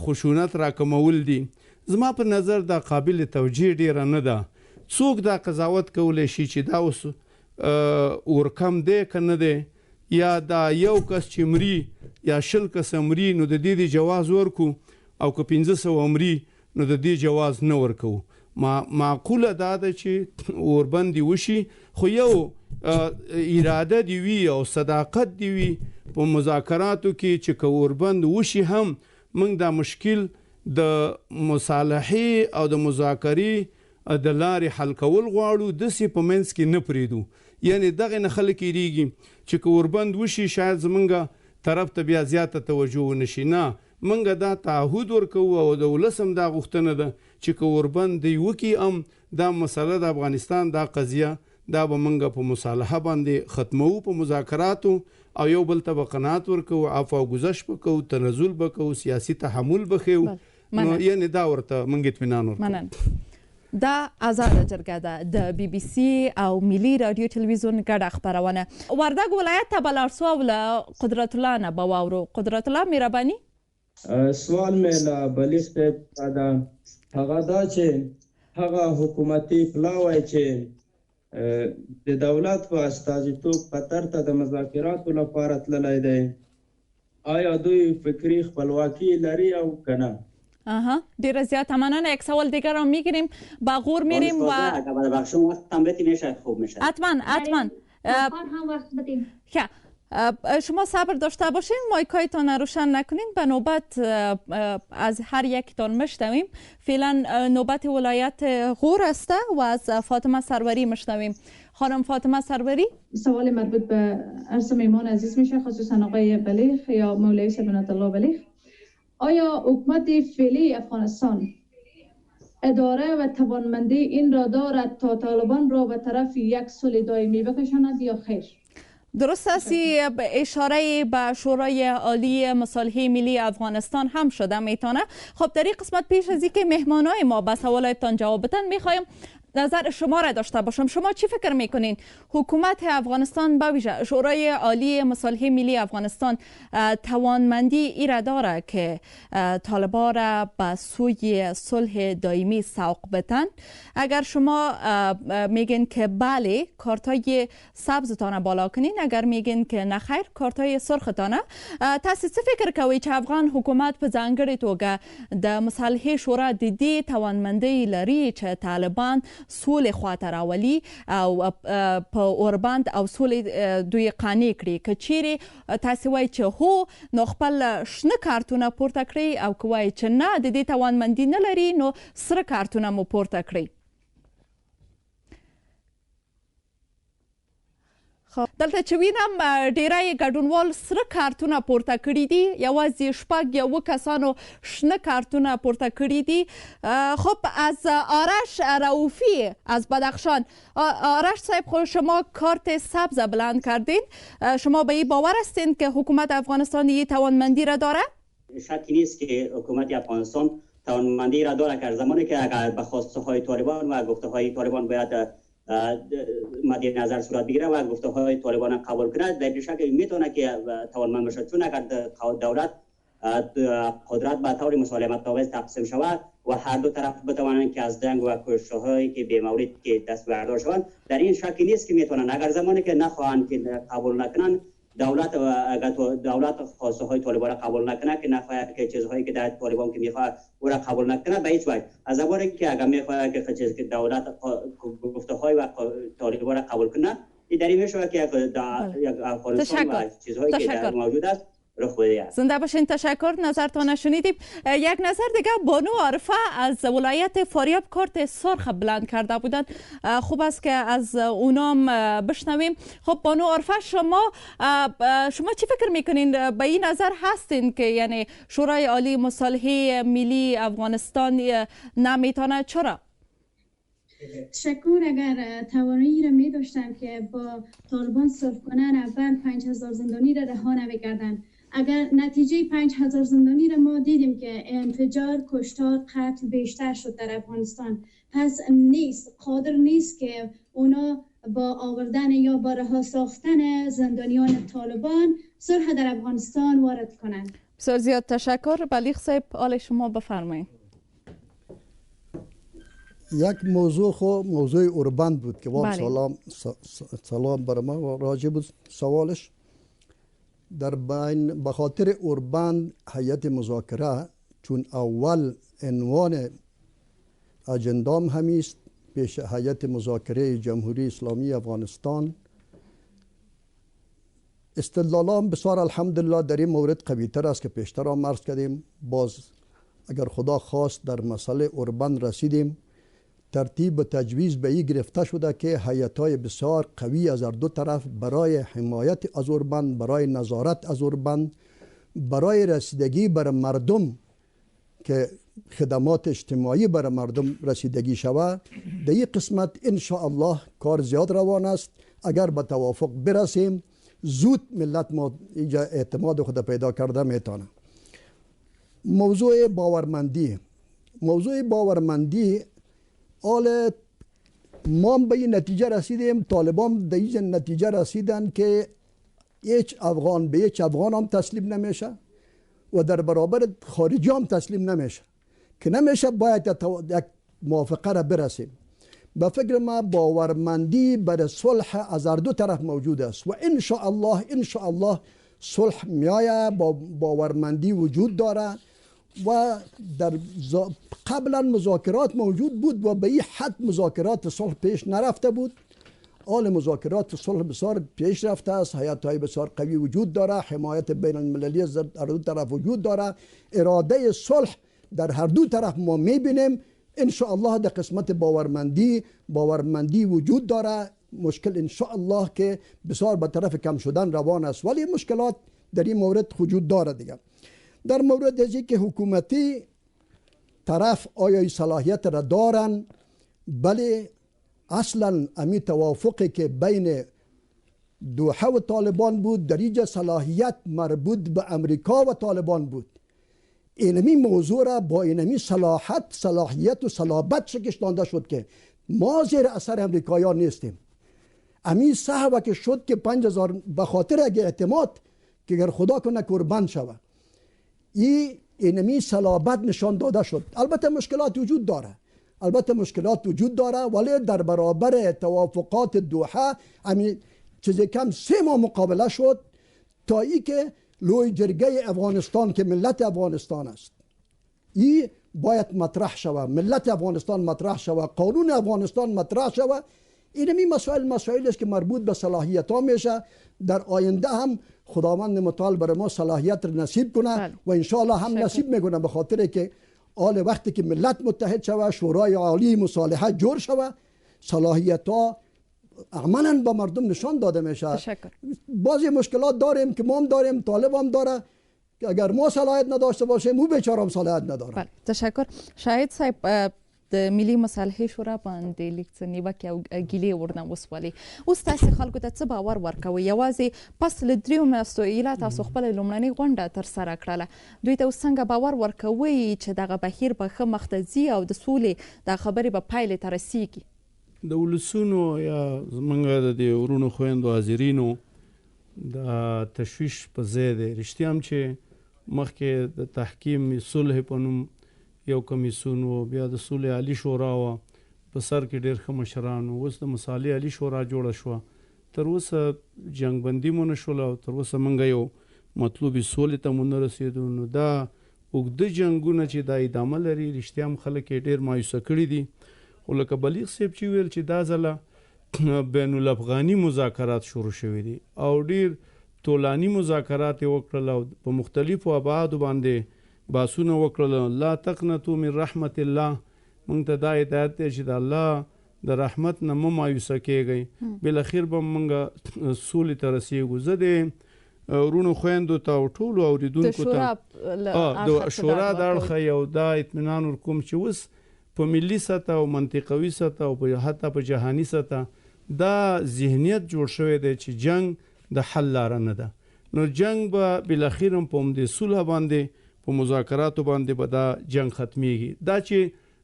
خشونت راکمول دي. زما په نظر دا قابل توجیه ډیره نه ده. څوک دا قضاوت کولی شي چې دا اوس ورکم دی که نه دی، یا دا یو کس چې مري یا 10 کس مري نو د دې جواز ورکو او که 1500 مري نو د دې جواز نه ورکو. معقوله دا ده چې اوربندي وشي، خو یو اراده دی وي او صداقت دی وي په مذاکراتو کې چې که اوربند وشي هم موږ دا مشکل د مصالحې او د مذاکرې د لارې حل کول غواړو، داسې په منځ کې نه پرېږدو. یعنی دغه نه خلک یېرېږي چې که اوربند وشي شاید زمونږ طرف ته بیا زیاته توجه ونه شي. نه، موږ دا تعهد ورکوو او د ولس هم دا غوښتنه ده چې که اوربند دی وکړي هم دا مسله د افغانستان دا قضیه دا به موږ په مصالحه باندې ختمو، په مذاکراتو او یو بل ته به قناعت ورکوو، عفو او گذشت به کوو، تنزل به کوو، سیاسي تحمل به ښیو. نو یعنې دا ورته موږ اطمینان ورکوو. دا آزاده جرګه ده د بی بی سی او ملي رادیو تلویزیون ګډه خپرونه. وردګ ولایت ته به لاړ شو او له قدرت الله نه به واورو. قدرت الله مهرباني. سوال مې له بلیغ صاحب ده، هغه دا چې هغه حکومتي پلاوی چې د دولت په استازیتوب قطر ته د مذاکراتو لپاره تللی دی، آیا دوی فکری خپلواکی لري او کنه؟ ډیره زیاده مننه. یک سوال دیگر رو میگیریم، با غور میریم و حتما شما صبر داشته باشین، مایکایتان روشن نکنین، به نوبت از هر یکتان مشنویم. فعلا نوبت ولایت غور است و از فاطمه سروری مشنویم. خانم فاطمه سروری، سوال مربوط به عرض میهمان عزیز میشه، خصوصا آقای بلیغ یا مولوی سبحانت الله بلیغ. آیا حکومت فعلی افغانستان اداره و توانمندی این را دارد تا طالبان را به طرف یک صلح دائمی بکشاند یا خیر؟ درست است. اشاره به شورای عالی مصالحه ملی افغانستان هم شده میتونه. خب در این قسمت پیش از اینکه مهمانای ما به سوالاتتان جواب بدن میخوایم نظر شما را داشته باشم. شما چی فکر میکنین حکومت افغانستان به ویژه شورای عالی مصالحه ملی افغانستان توانمندی ای را داره که طالبان را به سوی صلح دائمی سوق بدن؟ اگر شما میگین که بله، کارتای سبزتان بالا کنین، اگر میگین که نه خیر، کارتای سرختانه. تاسو څه فکر کوئ چې افغان حکومت په ځانګړې توګه د مصالحې شورا د دې توانمندۍ لري چې طالبان سولې خواته راولي او په اوربند او سولې دوی قانع کړي؟ که چیرې تاسو وایئ چې هو، نو خپل شنه کارتونه پورته کړئ، او که وایئ چې نه د دې توانمندي نه لري نو سره کارتونه مو پورته کړئ. دلته چې وینم ډیری ګډونوال سره کارتونه پورته کړي دي، یوازې شپږ یو کسانو شنه کارتونه پورته کړي دي. خب از آرش رؤوفی از بدخشان. آرش صاحب، خود شما کارت سبز بلند کردین، شما به این باور هستین که حکومت افغانستان این توانمندی را داره؟ شکی نیست که حکومت افغانستان توانمندی را داره که زمانی که اگر به خواسته های طالبان و گفته های طالبان باید مد نظر صورت بگیره و گفته های طالبان قبول کنه، در شک میتونه که توانمند بشه. چون اگر دولت قدرت به طور مسالمت آمیز تقسیم شود و هر دو طرف بتوانند که از جنگ و کشته هایی که به مورد که دست بردار شوند، در این شکی نیست که میتونن. اگر زمانی که نخواهند که قبول نکنن، دولت خواسته های طالبان را قبول نکنه، که نخواهد که چیزهایی که در طالبان که میخواد او را قبول نکنه، به هیچ وجه. از زمانی که اگر میخواد که چیزی که دولت گفته های و طالبان را قبول کنه، این در این میشه که افغانستان و چیزهایی که در موجود است زنده باشین. تشکر، نظرتان شنیدیم. یک نظر دیگه، بانو عارفه از ولایت فاریاب کارت سرخ بلند کرده بودند، خوب است که از اونام بشنویم. خب بانو عارفه، شما چی فکر میکنین؟ به این نظر هستین که یعنی شورای عالی مصالحه ملی افغانستان نمیتونه؟ چرا؟ تشکر. اگر توانایی را می داشتم که با طالبان صلح کنن، اول 5000 زندانی را رها نمی‌کردند. اگر نتیجه 5000 زندانی را ما دیدیم که انفجار، کشتار، قتل بیشتر شد در افغانستان، پس قادر نیست که اونا با آوردن یا با رها ساختن زندانیان طالبان صلح در افغانستان وارد کنند. بسیار زیاد تشکر. بلیغ صاحب، حال شما بفرمایید. یک موضوع اوربند بود که سلام برای ما راجع بود سوالش. در بین بخاطر اوربند هیئت مذاکره، چون اول عنوان اجندام همیست پیش هیئت مذاکره جمهوری اسلامی افغانستان، استدلالام بسیار الحمدلله در این مورد قوی تر است که پیشتر هم عرض کردیم. باز اگر خدا خواست در مسئله اوربند رسیدیم، ترتیب و تجویز به این گرفته شده که هیئت‌های بسیار قوی از هر دو طرف برای حمایت از اوربند، برای نظارت از اوربند، برای رسیدگی بر مردم که خدمات اجتماعی بر مردم رسیدگی شود، در این قسمت انشاءالله کار زیاد روان است. اگر به توافق برسیم، زود ملت ما اینجا اعتماد خود پیدا کرده میتونه. موضوع باورمندی حال ما به این نتیجه رسیدیم، طالبان به این نتیجه رسیدن که هیچ افغان به هیچ افغان هم تسلیم نمیشه و در برابر خارجی هم تسلیم نمیشه، که نمیشه. باید یک موافقه را برسیم. به فکر ما باورمندی برای صلح از هر دو طرف موجود است و ان شاء الله صلح میایه. باورمندی وجود داره و در قبلا مذاکرات موجود بود و به این حد مذاکرات صلح پیش نرفته بود. حال مذاکرات صلح بسیار پیش رفته است، هیئت‌های بسیار قوی وجود داره، حمایت بین المللی از هر دو طرف وجود داره، اراده صلح در هر دو طرف ما میبینیم. ان شاء الله در قسمت باورمندی وجود داره. مشکل ان شاء الله که بسیار به طرف کم شدن روان است، ولی مشکلات در این مورد وجود داره دیگه. در مورد از که حکومتی طرف آیا صلاحیت را دارن؟ بله، اصلا امی توافقی که بین دوحه و طالبان بود، در اینجا صلاحیت مربوط به امریکا و طالبان بود. اینمی موضوع را با اینمی صلاحیت و صلابت شکش داده شد که ما زیر اثر امریکایان نیستیم. امی صحبه که شد که 5000 به خاطر اگه اعتماد که اگر خدا کنه قربان شود، اینمی صلابت نشان داده شد. البته مشکلات وجود داره، ولی در برابر توافقات دوحه همین چیزی کم 3 ماه مقابله شد تا ای که لوی جرگه افغانستان که ملت افغانستان است، این باید مطرح شود، ملت افغانستان مطرح شود، قانون افغانستان مطرح شود. اینمی مسائل است که مربوط به صلاحیت ها میشه. در آینده هم خداوند متعال برای ما صلاحیت را نصیب کنه و انشاءالله هم نصیب میکنه، به خاطر که آل وقتی که ملت متحد شود، شورای عالی مصالحه جور شود، صلاحیت ها عملاً به مردم نشان داده میشه. بعضی مشکلات داریم که ما هم داریم، طالب هم داره که اگر ما صلاحیت نداشته باشیم او بیچاره هم صلاحیت نداره. بله تشکر. شاهد صاحب د ملي مصالحې شورا باندې لیک څه نیوکې او ګیلې ورنه وسولې. اوس تاسې خلکو ته څه باور ورکوئ؟ یوازې پس له 3 میاشتو ایله تاسو خپله لومړنۍ غونډه ترسره کړله، دوی ته اوس څنګه باور ورکوئ چې دغه بهیر به ښه مخ ته ځي او د سولې د خبرې به پایلې ته رسیږي؟ د ولسونو یا زمونږ د ورونو خویندو حاضرینو د تشویش په ځای دی. رښتیا هم چې مخکې د تحکیم صلح په نوم یو کمیسیون و، بیا د صلح عالی شورا و، په سر کې ډېر ښه مشران و، اوس د مصالحې عالی شورا جوړه شوه. تر اوسه جنګ بندي مو نه شوله او تر اوسه موږ یو مطلوبې سولې ته مو نه رسېدو. نو دا اوږده جنګونه چې دا ادامه لري، رښتیا هم خلک یې ډېر مایوسه کړي دي. خو لکه بلیغ صاحب چې ویل چې دا ځله بین الافغاني مذاکرات شروع شوي دي او ډېر طولاني مذاکرات یې وکړل او په مختلفو ابعادو باندې باسونه وکړل. لا تقنطوا من رحمت الله، موږ ته دا هدایت دی چې د الله د رحمت نه مه مایوسه کیږئ، بالاخیر به موږ سولې ته رسیږو. زه د ورونو خویندو ته او ټولو اوریدونکو ته د شورا د اړخه یو دا اطمینان ورکوم چې اوس په ملي سطح او منطقوي سطح او حتی په جهاني سطح دا ذهنیت جوړ شوی دی چې جنگ د حل لاره نه ده. نو جنگ به بالاخیر هم په همدې صلح باندې په مذاکراتو باندې به دا جنگ ختمیږي. دا چې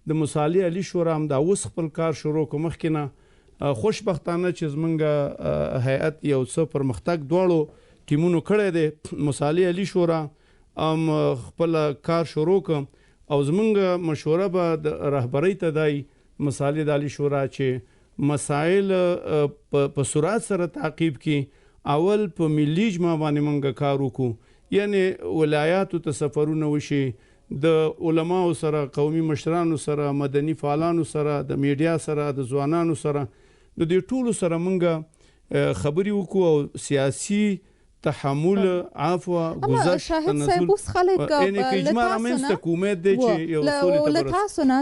د مصالحې عالی شورا هم دا اوس خپل کار شروع کړ، مخکې نه خوشبختانه چې زمونږ هیئت یو څه پرمختګ دواړو ټیمونو کړی دی. مصالحې عالی شورا هم خپل کار شروع کړ او زمونږ مشوره به د رهبرۍ ته دی مصالحې عالی شورا چې مسائل په سرعت سره تعقیب کړي. اول په ملي اجماع باندې مونږ کار وکړو، یعنی ولایاتو ته سفرونه وشي، د علماو سره، قومي مشرانو سره، مدني فعالانو سره، د میډیا سره، د ځوانانو سره، د دې ټولو سره مونږ خبرې وکړو او سیاسي تحمل، عفو، گذشت، تنزل یعنی که اجماع رامنځته کوو امید دی چې یو سولې ته له تاسو نه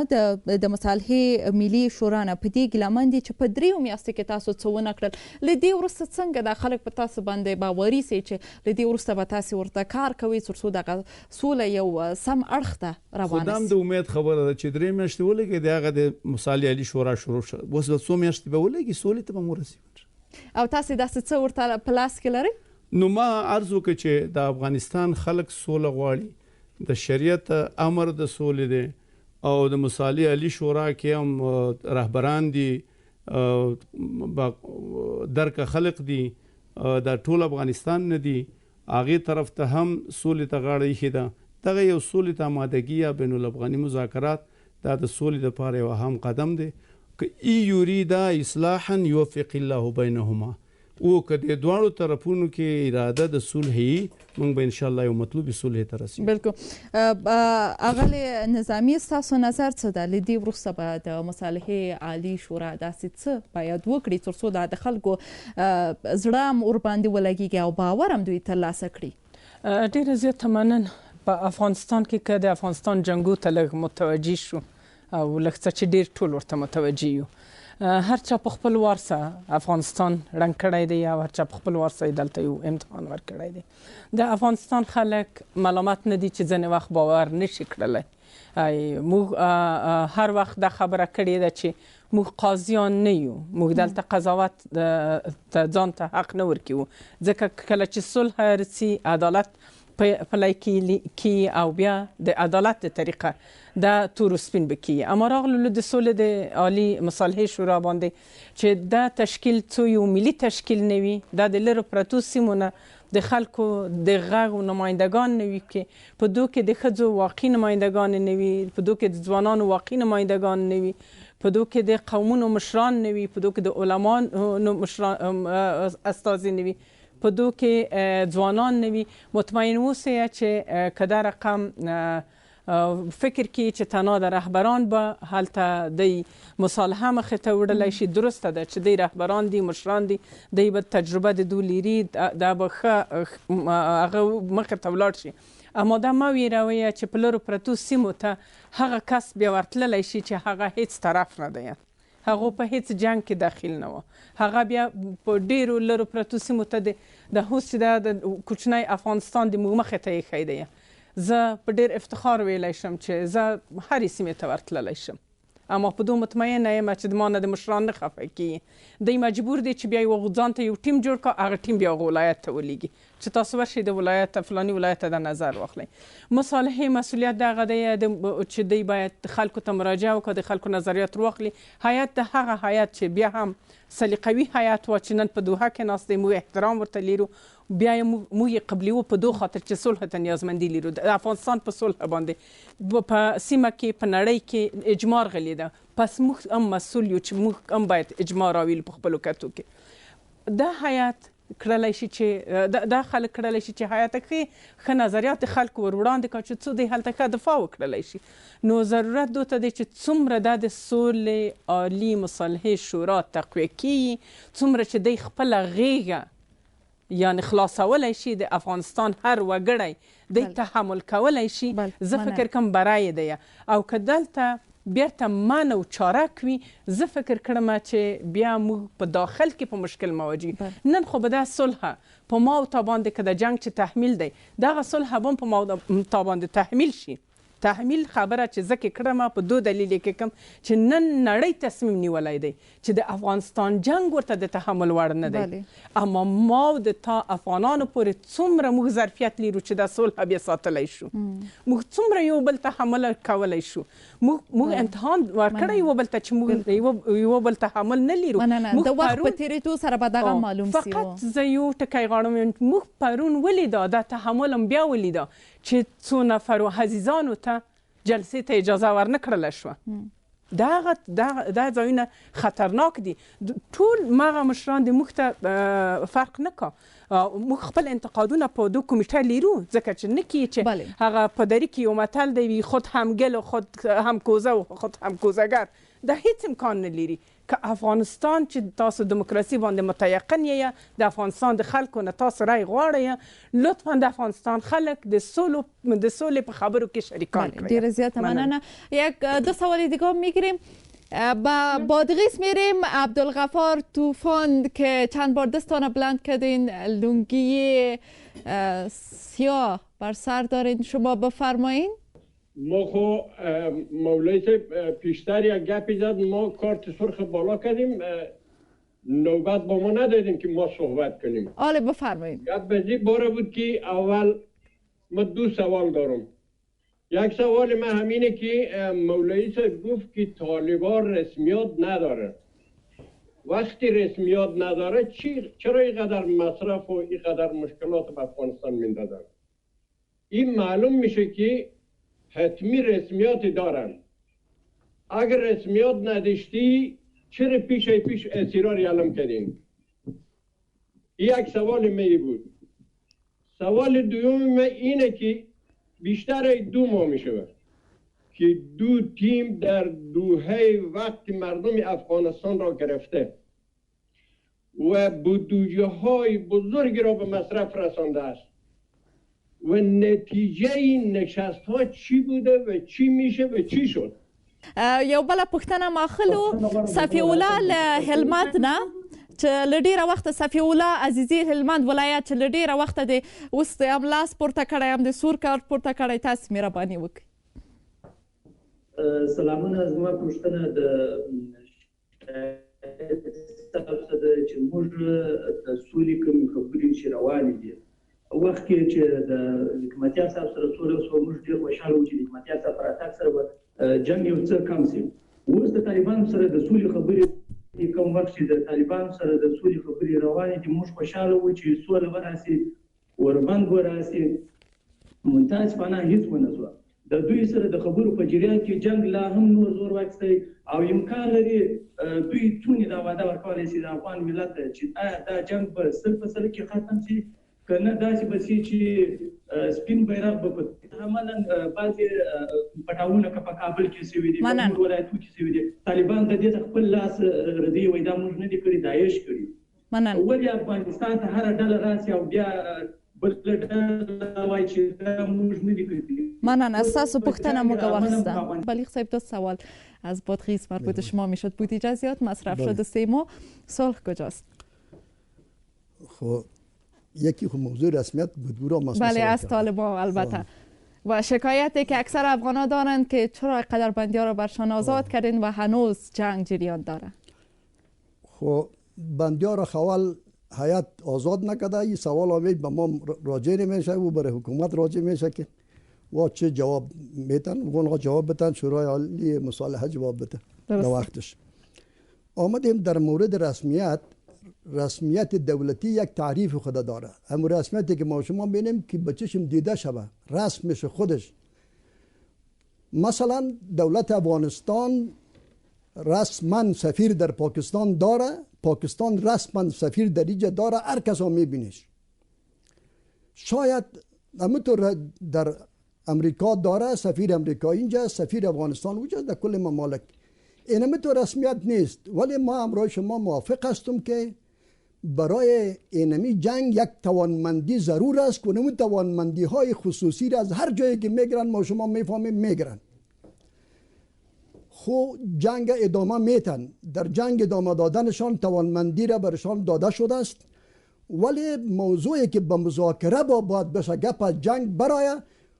د مصالحې ملي شورا نه په دې ګیلمن دي چې په 3 میاشتو کې تاسو څه ونه کړل. له دې وروسته څنګه دا خلک په تاسو باندې باوري سي چې له دې وروسته به تاسو ورته کار کوئ تر څو دغه سوله یو سم اړخ ته روانه شي؟ خو د امید خبره ده چې 3 میاشتې ولګي د هغه د مصالحې عالی شورا شروع شو، اوس 2 میاشتې به ولګي سولې ته به مو رسېږي. او تاسو داسې څه ورته په لاس کې لرئ؟ نو ما عرض وکړ چې د افغانستان خلک سوله غواړي، د شریعت امر د سولې دی او د مصالحې عالی شورا کې هم رهبران دي، درک خلق دي، د ټول افغانستان نه دي، هغه طرف ته هم سولې ته غاړه ایښې ده. دغه یو سولې ته آمادګي یا بین الافغاني مذاکرات دا د سولې لپاره یو اهم قدم دی. که یرید اصلاحا یوفق الله بینهما، او که د دواړو طرفونو کې اراده د صلح وي، موږ به ان شاء الله یو مطلوبې صلح ته رسیږو. بالکل. اغلی نظامی ستاسو نظر څه ده؟ له دې وروسته به د مصالحې عالی شورا داسې څه باید وکړي تر څو د خلکو زړه هم ورباندې ولګیږي او باور هم دوی ترلاسه کړي؟ ډېره زیاته مننه. په افغانستان کې که د افغانستان جنګو ته لږ متوجه شو او لږ څه چې ډېر ټول ورته متوجه یو، هر چا په خپل وار سره افغانستان رنګ کړی دی او هر چا په خپل وار سره دلته یو امتحان ورکړی دی. د افغانستان خلک ملامت نه دي چې ځینې وخت باور نشي کړلی. موږ هر وخت دا خبره کړې ده چې موږ قاضیان نه یو، موږ دلته قضاوت ته ځان ته حق نه ورکوو، ځکه کله چې صلح رسي عدالت پلی کی او بیا د عدالت د طریقه دا تور سپین بکی. اما راغلو د سولې د عالی مصالحې شورا باندې چې دا تشکیل څو یو ملي تشکیل نه وي، دا د لرو پرتو سیمو نه د خلکو د غږ نمایندگان نه وي، کې په دو کې د ښځو واقعي نمایندگان نه وي، په دو کې د ځوانانو واقعي نمایندگان نه وي، په دو کې د قومونو مشران نه وي، په دو کې د علماو مشران استازي نه وي، په دو کې ځوانان نه وي. مطمئن اوسئ چې که دا رقم فکر کی چې تنها د رهبران به هلته د مصالحه مخې ته وړلی شي. درسته ده چې دی رهبران دي، مشران دي، دی به تجربه د دو لري، دا به ښه هغه مخې ته ولاړ شي. اما دا مه ویروئ چې په لرو پرتو سیمو ته هغه کس بیا ورتللی شي چې هغه هیڅ طرف نه دی. هغه په هیڅ جنگ کې داخل نه و. هغه بیا په ډیرو لرو پرتو سیمو ته د اوس چې د کوچنی افغانستان د مخې ته یې ښی دی. زه په ډیر افتخار ویلی شم چې زه هرې سیمې ته ورتللی شم، اما په دو مطمئنه یم چې د ما نه د مشران نه خفه کېږي. دی مجبور دی چې بیا یو ځان ته یو ټیم جوړ کړه، هغه ټیم بیا هغه ولایت ته ولیږي چې تاسو ورشئ د ولایت فلاني ولایت ته د نظر واخلئ. مصالحې مسؤلیت د هغه دی چې دی باید خلکو ته مراجعه وکړي، د خلکو نظریات واخلي. هیات د هغه هیات چې بیا هم سلیقوي هیات و چې نن په دوحه کې ناست دی، موږ احترام ورته لیرو، بیا موږ یې قبلیو په دو خاطر چې صلح ته نیازمندي لیرو. د افغانستان په صلح باندې په سیمه کې په نړۍ کې اجماع غلی ده، پس موږ هم مسؤل یو چې موږ هم باید اجماع راویلو په خپلو کتو کې. دا هیات کړلی شي چې دا خلک کړلی شي چې هیات ښه نظریات د خلکو ور وړاندې کړه چې څو دی هلته ښه دفاع وکړلی شي. نو ضرورت دوته دی چې څومره دا د سولې عالي مصالحې شورا تقویه کیږي، څومره چې دی خپله غیږه یعنی خلاصولی شي د افغانستان هر وګړی دی تحمل کولی شي، زه فکر کوم برای دی. او که دلته بیرته من او چارک وي، زه فکر کړم چې بیا موږ په داخل کې په مشکل مواجه. نن خو به دا صلح په ما او تا باندې که د جنگ چې تحمیل دی، دغه صلح به هم په ما او تا باندې تحمیل شي. تحمیل خبره چې زه کې کړم په دو دلیل کې کوم چې نن نړۍ تصمیم نیولی دی چې د افغانستان جنگ ورته د تحمل وړ نه دی، اما ما او د تا افغانانو پورې څومره موږ ظرفیت لیرو چې دا صلح بیا ساتلی شو، موږ څومره یو بل تحمل کولی شو، موږ امتحان ورکړی یو بل ته چې موږ یو بل تحمل نه لیرو. د وخت په تېرېدو سره به دغه معلوم سي. فقط زه یو ټکی غواړم، موږ پرون ولیده دا تحمل هم بیا ولیده چې څو نفرو عزیزانو ته جلسې ته اجازه ورنه کړله شوه. دا ځایونه خطرناک دي. ټول مغه مشران د موږ ته فرق نه کا. موږ خپل انتقادونه په دو کمیټه لیرو، ځکه چې نه کیږي چې هغه په دری کې یو متل دی خود همگل و خود همکوزه و خود همکوزهگر، دا هیڅ امکان نه لري. که افغانستان چې تاسو دموکراسي باندې متيقن یې، د افغانستان د خلکو نه تاسو رای غواړئ، لطفا د افغانستان خلک د سولې په خبرو کې شریکان کړئ. ډیره زیاده مننه. یک دو سوال دیگه میگیریم. با بادغیس میریم. عبدالغفار طوفان که چند بار دستان بلند کردین، لنگی سیاه بر سر دارین، شما بفرمایین. ما خو مولای صاحب پیشتر یک گپی زد، ما کارت سرخ بالا کردیم، نوبت با ما ندادیم که ما صحبت کنیم. آله بفرمایید. گپ بزی باره بود که اول ما دو سوال دارم. یک سوال من همینه که مولای صاحب گفت که طالبان رسمیات نداره. وقتی رسمیات نداره چرا اینقدر مصرف و اینقدر مشکلات به افغانستان میندازن؟ این معلوم میشه که حتمی رسمیات دارن. اگر رسمیات نداشتی چرا پیش اصرار علم کردین؟ این یک سوال می بود. سوال دوم من اینه که بیشتر 2 ماه می شود که 2 تیم در دوحه وقت مردم افغانستان را گرفته و بودجه های بزرگی را به مصرف رسانده است. و نتیجه این نشست ها چی بوده و چی میشه و چی شد؟ یو بله پوښتنه ماخلو صفی الله له هلمند نه چې له ډېره وخته صفی الله عزیزي هلمند ولایت چې له ډېره وخته دی اوس د هم لاس پورته کړی هم د سور کارت پورته کړی، تاسو مهرباني وکړئ. سلامونه. زما پوښتنه د چې موږ د سولې کوم خبرې چې روانې دي، وخت کې چې د حکمتیار صاحب سره سوله وشوه موږ ډېر خوشحاله وو چې د حکمتیار صاحب په راتګ سره به جنګ یو څه کم شي. اوس د طالبانو سره د سولې خبرې کوم وخت چې د طالبانو سره د سولې خبرې روانې دي، موږ خوشحاله وو چې سوله به راسي، اوربند به راسي. متاسفانه هېڅ ونه شوه. د دوی سره د خبرو په جریان کې جنګ لا هم نور زور واخیستی او امکان لري دوی څونې دا وعده ورکولی شي د افغان ملت ته چې آیا دا جنګ به 100% کې ختم شي که نه داسې به شي چې سپین بیرغ به په عملا بعضې پټاونه که په کابل کې شوي دي، په نور ولایتو کې شوي دي، طالبان د دې ته خپل لاس ردوي وایي دا موږ نه دي کړي، داعش کړي. ولې افغانستان ته هره ډله راسي او بیا منن از تاسو پوښتنه مو واخیسته. بلیغ صاحب دو سوال از بادغیس مربوط شما میشد. بودجه زیاد مصرف شده 3 ماه، صلح کجاست؟ خب یکی خب موضوع رسمیت بود. بله از طالبان البته. و شکایتی که اکثر افغانا دارند که چرا قدر بندی ها را برشان آزاد کردین و هنوز جنگ جریان داره. خب بندی ها را خوال حیات آزاد نکرده. این سوال آمید به ما راجع نمیشه و برای حکومت راجع میشه که و چه جواب میتن و اونها جواب بدن، شورای عالی مصالحه جواب بده در وقتش. آمدیم در مورد رسمیت دولتی یک تعریف خود داره. همون رسمیتی که ما شما بینیم که به چشم دیده شود، رسمش خودش. مثلا دولت افغانستان رسما سفیر در پاکستان داره، پاکستان رسما سفیر در اینجا داره، هر کس هم میبینیش. شاید همونطور در امریکا داره، سفیر امریکا اینجا، سفیر افغانستان اونجا، در کل ممالک. این همونطور رسمیت نیست، ولی ما همراه شما موافق هستم که برای اینمی جنگ یک توانمندی ضرور است که اون توانمندی های خصوصی را از هر جایی که میگرن ما شما میفهمیم میگرن. خب جنگ ادامه میتن، در جنگ ادامه دادنشان توانمندی را برشان داده شده است، ولی موضوعی که به مذاکره باید بشه گپ از جنگ برای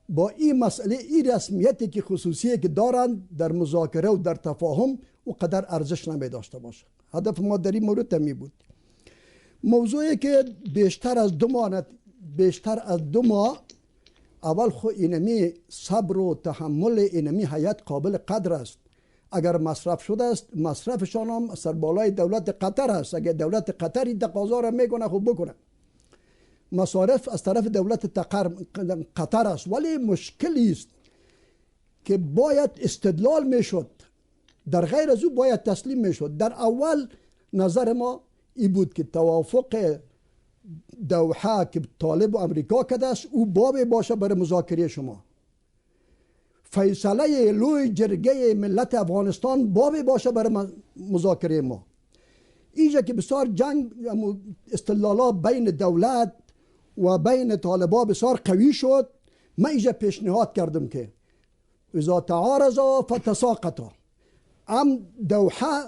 با این مسئله، این رسمیتی که خصوصی که دارند در مذاکره و در تفاهم و قدر ارزش نمی داشته باشه. هدف ما در این مورد می بود. موضوعی که بیشتر از 2 ماه اول خو اینمی صبر و تحمل اینمی حیات قابل قدر است. اگر مصرف شده است، مصرفشان هم سربالای دولت قطر است. اگر دولت قطر این تقاضا را میکنه خب بکنه. مصارف از طرف دولت قطر است، ولی مشکلی است که باید استدلال میشد، در غیر از او باید تسلیم میشد. در اول نظر ما این بود که توافق دوحه که طالب و امریکا کرده است او باب باشه برای مذاکره شما. فیصله لوی جرگه ملت افغانستان باب باشه برای مذاکره ما. اینجا که بسیار جنگ استدلالا بین دولت و بین طالبا بسیار قوی شد، من اینجا پیشنهاد کردم که اذا تعارضا فتساقطا، هم دوحه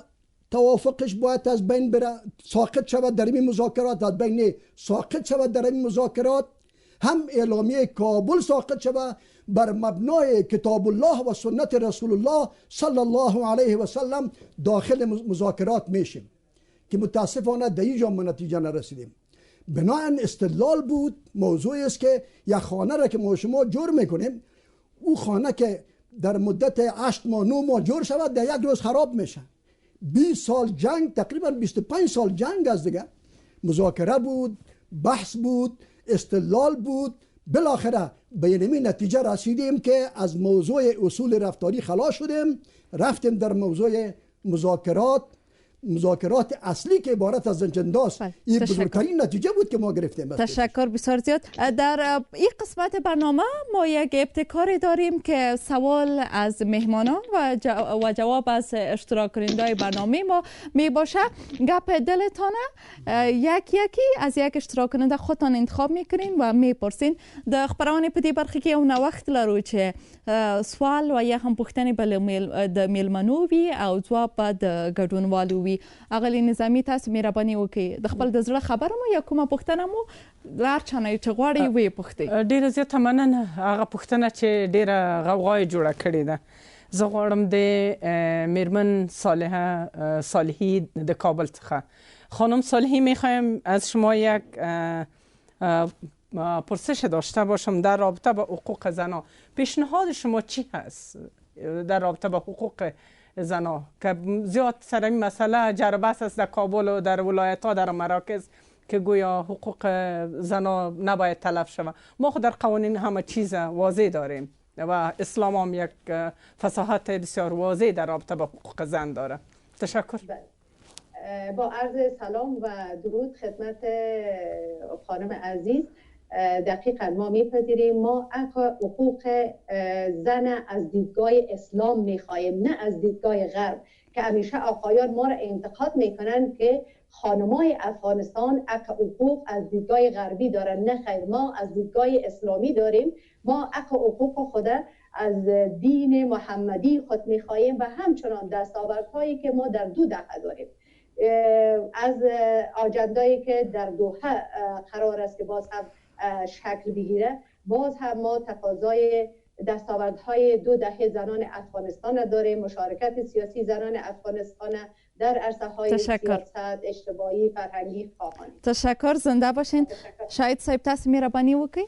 توافقش باید از بین بره، ساقط شود در این مذاکرات، از بین ساقط شود در این مذاکرات، هم اعلامیه کابل ساقط شود، بر مبنای کتاب الله و سنت رسول الله صلی الله علیه و سلم داخل مذاکرات میشیم که متاسفانه در اینجا ما نتیجه نرسیدیم. بناهن استدلال بود. موضوعی است که یک خانه را که ما شما جور میکنیم، او خانه که در مدت 8 ماه 9 ماه جور شود در یک روز خراب میشه. 20 سال جنگ، تقریبا 25 سال جنگ از دیگه، مذاکره بود، بحث بود، استدلال بود. بالاخره به این نتیجه رسیدیم که از موضوع اصول رفتاری خلاص شدیم، رفتیم در موضوع مذاکرات اصلی که عبارت از اجنداست. این بزرگترین نتیجه بود که ما گرفتیم. تشکر بسیار زیاد. در این قسمت برنامه ما یک ابتکاری داریم که سوال از مهمانان و جواب از اشتراک کننده برنامه ما می باشه. گپ دلتانه یکی از یک اشتراک کننده خودتان انتخاب میکنین و میپرسین. در خبران پدی برخی که اون وقت لرو چه سوال و یا هم پوښتنې بل میلمنو وي او ځواب به د ګډونوالو وي. اغلی نظامی تاسو مهرباني وکړئ د خپل د زړه خبره مو یا کومه پوښتنه مو لار چانه چې غواړئ وې پوښتئ. ډیره زیاته مننه. هغه پوښتنه چې ډیره غوغای جوړه کړې ده، زه غواړم د میرمن صالحی د کابل څخه. خانم صالحی میخوایم از شما یک پرسش داشته باشم در رابطه با حقوق زنان. پیشنهاد شما چی هست در رابطه با حقوق زنان که زیاد سر این مسئله جربه است در کابل و در ولایت ها، در مراکز که گویا حقوق زنان نباید تلف شود؟ ما خود در قوانین همه چیز واضح داریم و اسلام هم یک فصاحت بسیار واضح در رابطه با حقوق زن داره. تشکر. با عرض سلام و درود خدمت خانم عزیز. دقیقا ما میپذیریم، ما حقوق زن از دیدگاه اسلام میخواهیم، نه از دیدگاه غرب که همیشه آقایان ما را انتقاد میکنن که خانمای افغانستان اک حقوق از دیدگاه غربی دارن. نه خیر، ما از دیدگاه اسلامی داریم. ما اک حقوق خود از دین محمدی خود میخواهیم و همچنان دستاوردهایی که ما در 2 دهه داریم. از آجندایی که در دوحه قرار است که باز هم شکل بگیره، باز هم ما تقاضای دستاوردهای 2 دهه زنان افغانستان داریم، مشارکت سیاسی زنان افغانستان در عرصه‌های سیاست، اجتماعی، فرهنگی خواهانی. تشکر، زنده باشین. شاید صاحب تاسو مهرباني وکړئ.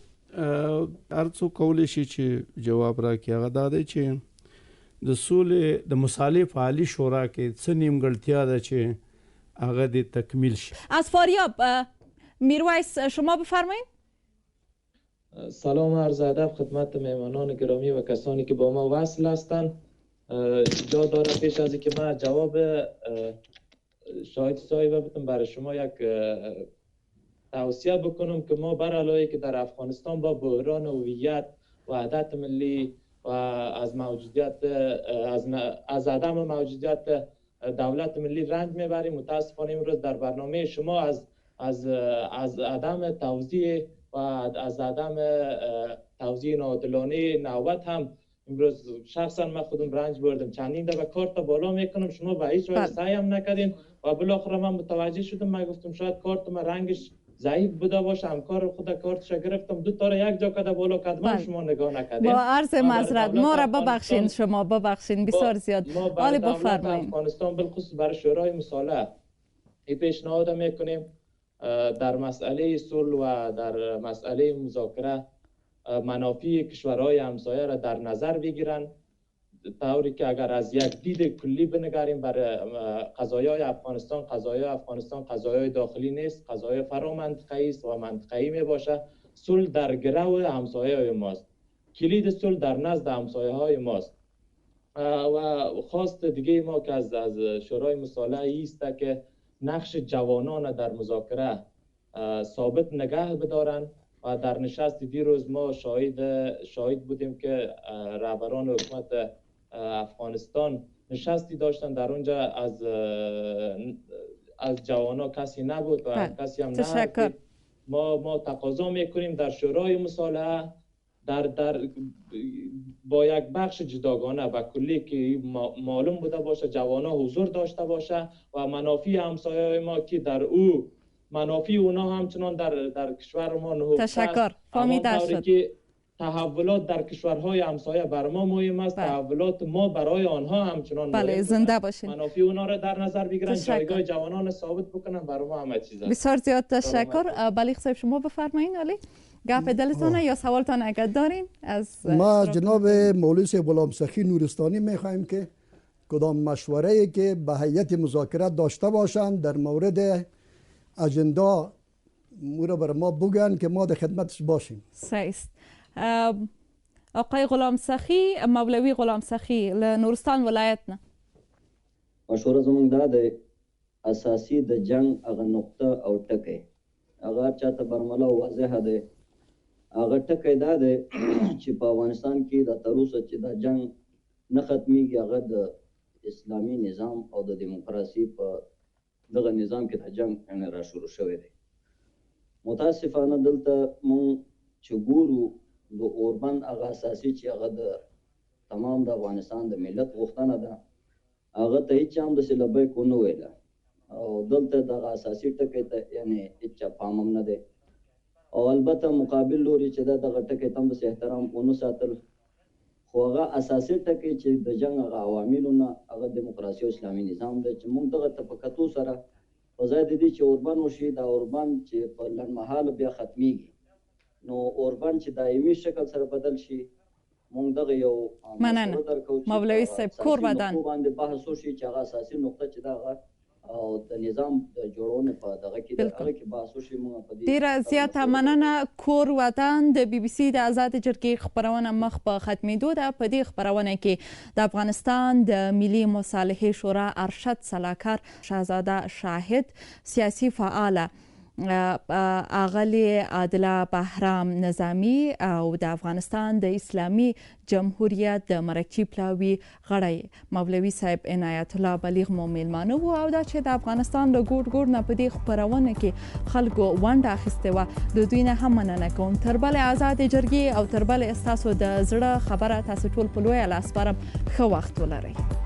هر څوک کولی شي چې جواب راکړي. هغه دا دی چې د سولې د مصالحې فعالي شورا کې څه نیمګړتیا ده چې هغه د تکمیل شي. از فاریاب میرویس شما بفرمایید. سلام عرض ادب خدمت مهمانان گرامی و کسانی که با ما وصل هستند. جا داره پیش از اینکه من جواب شاهد صاحب بتونم برای شما یک توصیه بکنم که ما بر علاوه که در افغانستان با بحران هویت وحدت ملی و از موجودیت از عدم موجودیت دولت ملی رنج میبریم. متاسفانه امروز در برنامه شما از عدم توزیع و از عدم توزیع ناعادلانه نوبت هم امروز شخصا من خودم رنج بردم. چندین دفعه کارت بالا میکنم، شما به هیچ وجه سعی هم نکردین و بالاخره من متوجه شدم. من گفتم شاید کارت من رنگش ضعیف بوده باشه، همکار خود کارتش گرفتم 2 تا یک جا کده بالا کردم، شما نگاه نکردین. با عرض معذرت ما را ببخشین، شما ببخشین بسیار زیاد. حالا بفرمایید. افغانستان بالخصوص برای شورای مصالحه این پیشنهاد میکنیم در مسئله صلح و در مسئله مذاکره منافع کشورهای همسایه را در نظر بگیرن، طوری که اگر از یک دید کلی بنگریم برای قضایای افغانستان قضایای داخلی نیست، قضایای فرامنطقه‌ای است و منطقه‌ای می باشه. صلح در گرو همسایه‌های ماست، کلید صلح در نزد همسایه‌های ماست و خواست دیگه ما که از شورای مصالحه است که نقش جوانان در مذاکره ثابت نگه بدارن و در نشست دیروز ما شاهد بودیم که رهبران حکومت افغانستان نشستی داشتن، در اونجا از جوانا کسی نبود و کسی هم نه. ما تقاضا میکنیم در شورای مصالحه با یک بخش جداگانه و کلی که معلوم بوده باشه جوانا حضور داشته باشه و منافع همسایه ما که در او منافع اونا همچنان در کشور ما نهفته است. تشکر، فهمیده شد. که تحولات در کشورهای همسایه بر ما مهم است، تحولات ما برای آنها همچنان مهم است. زنده باشین. منافع اونا را در نظر بگیرن، جایگاه جوانان ثابت بکنن، برای ما همه چیز است. بسیار زیاد تشکر. بلیغ صاحب شما بفرمایید. علی گپ دلتونه یا سوالتان اگر دارین از ما جناب مولوی صاحب غلام سخی نورستانی میخوایم که کدام مشوره که به هیئت مذاکرات داشته باشند در مورد اجندا مورا بر ما بگن که ما در خدمتش باشیم. سیست. آقای غلام سخی، مولوی غلام سخی نورستان ولایت نه مشوره زمونږ دا ده اساسي د جنگ هغه نقطه او ټکی هغه چاته برملا واضح ده. هغه ټکی دا ده چې په افغانستان کې د تروسه چې د جنگ نه ختمیږي، هغه د اسلامي نظام او د دیموکراسي په دغه نظام کې د جنگ را شروع شوی دی. متاسفانه دلته مونږ چې ګورو د اوربند هغه اساسي چې هغه د تمام د افغانستان د ملت غوښتنه ده، هغه ته هیڅ هم داسې لبیک ونه ویله او دلته دغه اساسي ټکی ته یعنې هیڅ پام هم نه دی او البته مقابل لوري چې دغه ټکی ته هم داسې احترام ونه ساتل. خو هغه اساسي ټکی چې د جنګ هغه عواملو نه هغه دیموکراسي او اسلامي نظام دی چې موږ دغه ته په کتو سره په ځای د دې چې اوربند وشي، دا اوربند چې په لنډمهاله بیا ختمیږي نو اوربند چې دایمي شکل سره بدل شي. موږ دغه یو مننه مولوی صاحب کور ودان باندې بحث وشي چې هغه اساسي نقطه چې دغه او د نظام د جوړونې په دغه کې دغه کې بحث وشي. موږ په دې ډیره زیاته مننه. کور ودان د بي بي سي د آزاد جرګې خبرونه مخ په ختمېدو ده. په دې خبرونه کې د افغانستان د ملي مصالحې شورا ارشد سلاکار شهزاده شاهد، سیاسي فعاله اغلی عادله بهرام نظامی او د افغانستان د اسلامي جمهوریت د مرکزي پلاوي غړی مولوي صاحب عنایت الله بلیغ مو میلمانه وو او دا چې د افغانستان له ګوټ ګوټ نه په دې خپرونه کې خلکو ونډه اخیستې وه د دوی نه هم مننه کوم. تر بلې ازادې جرګې او تر بلې ستاسو د زړه خبره تاسو ټول په لویه لاس سپارم. ښه وخت ولرئ.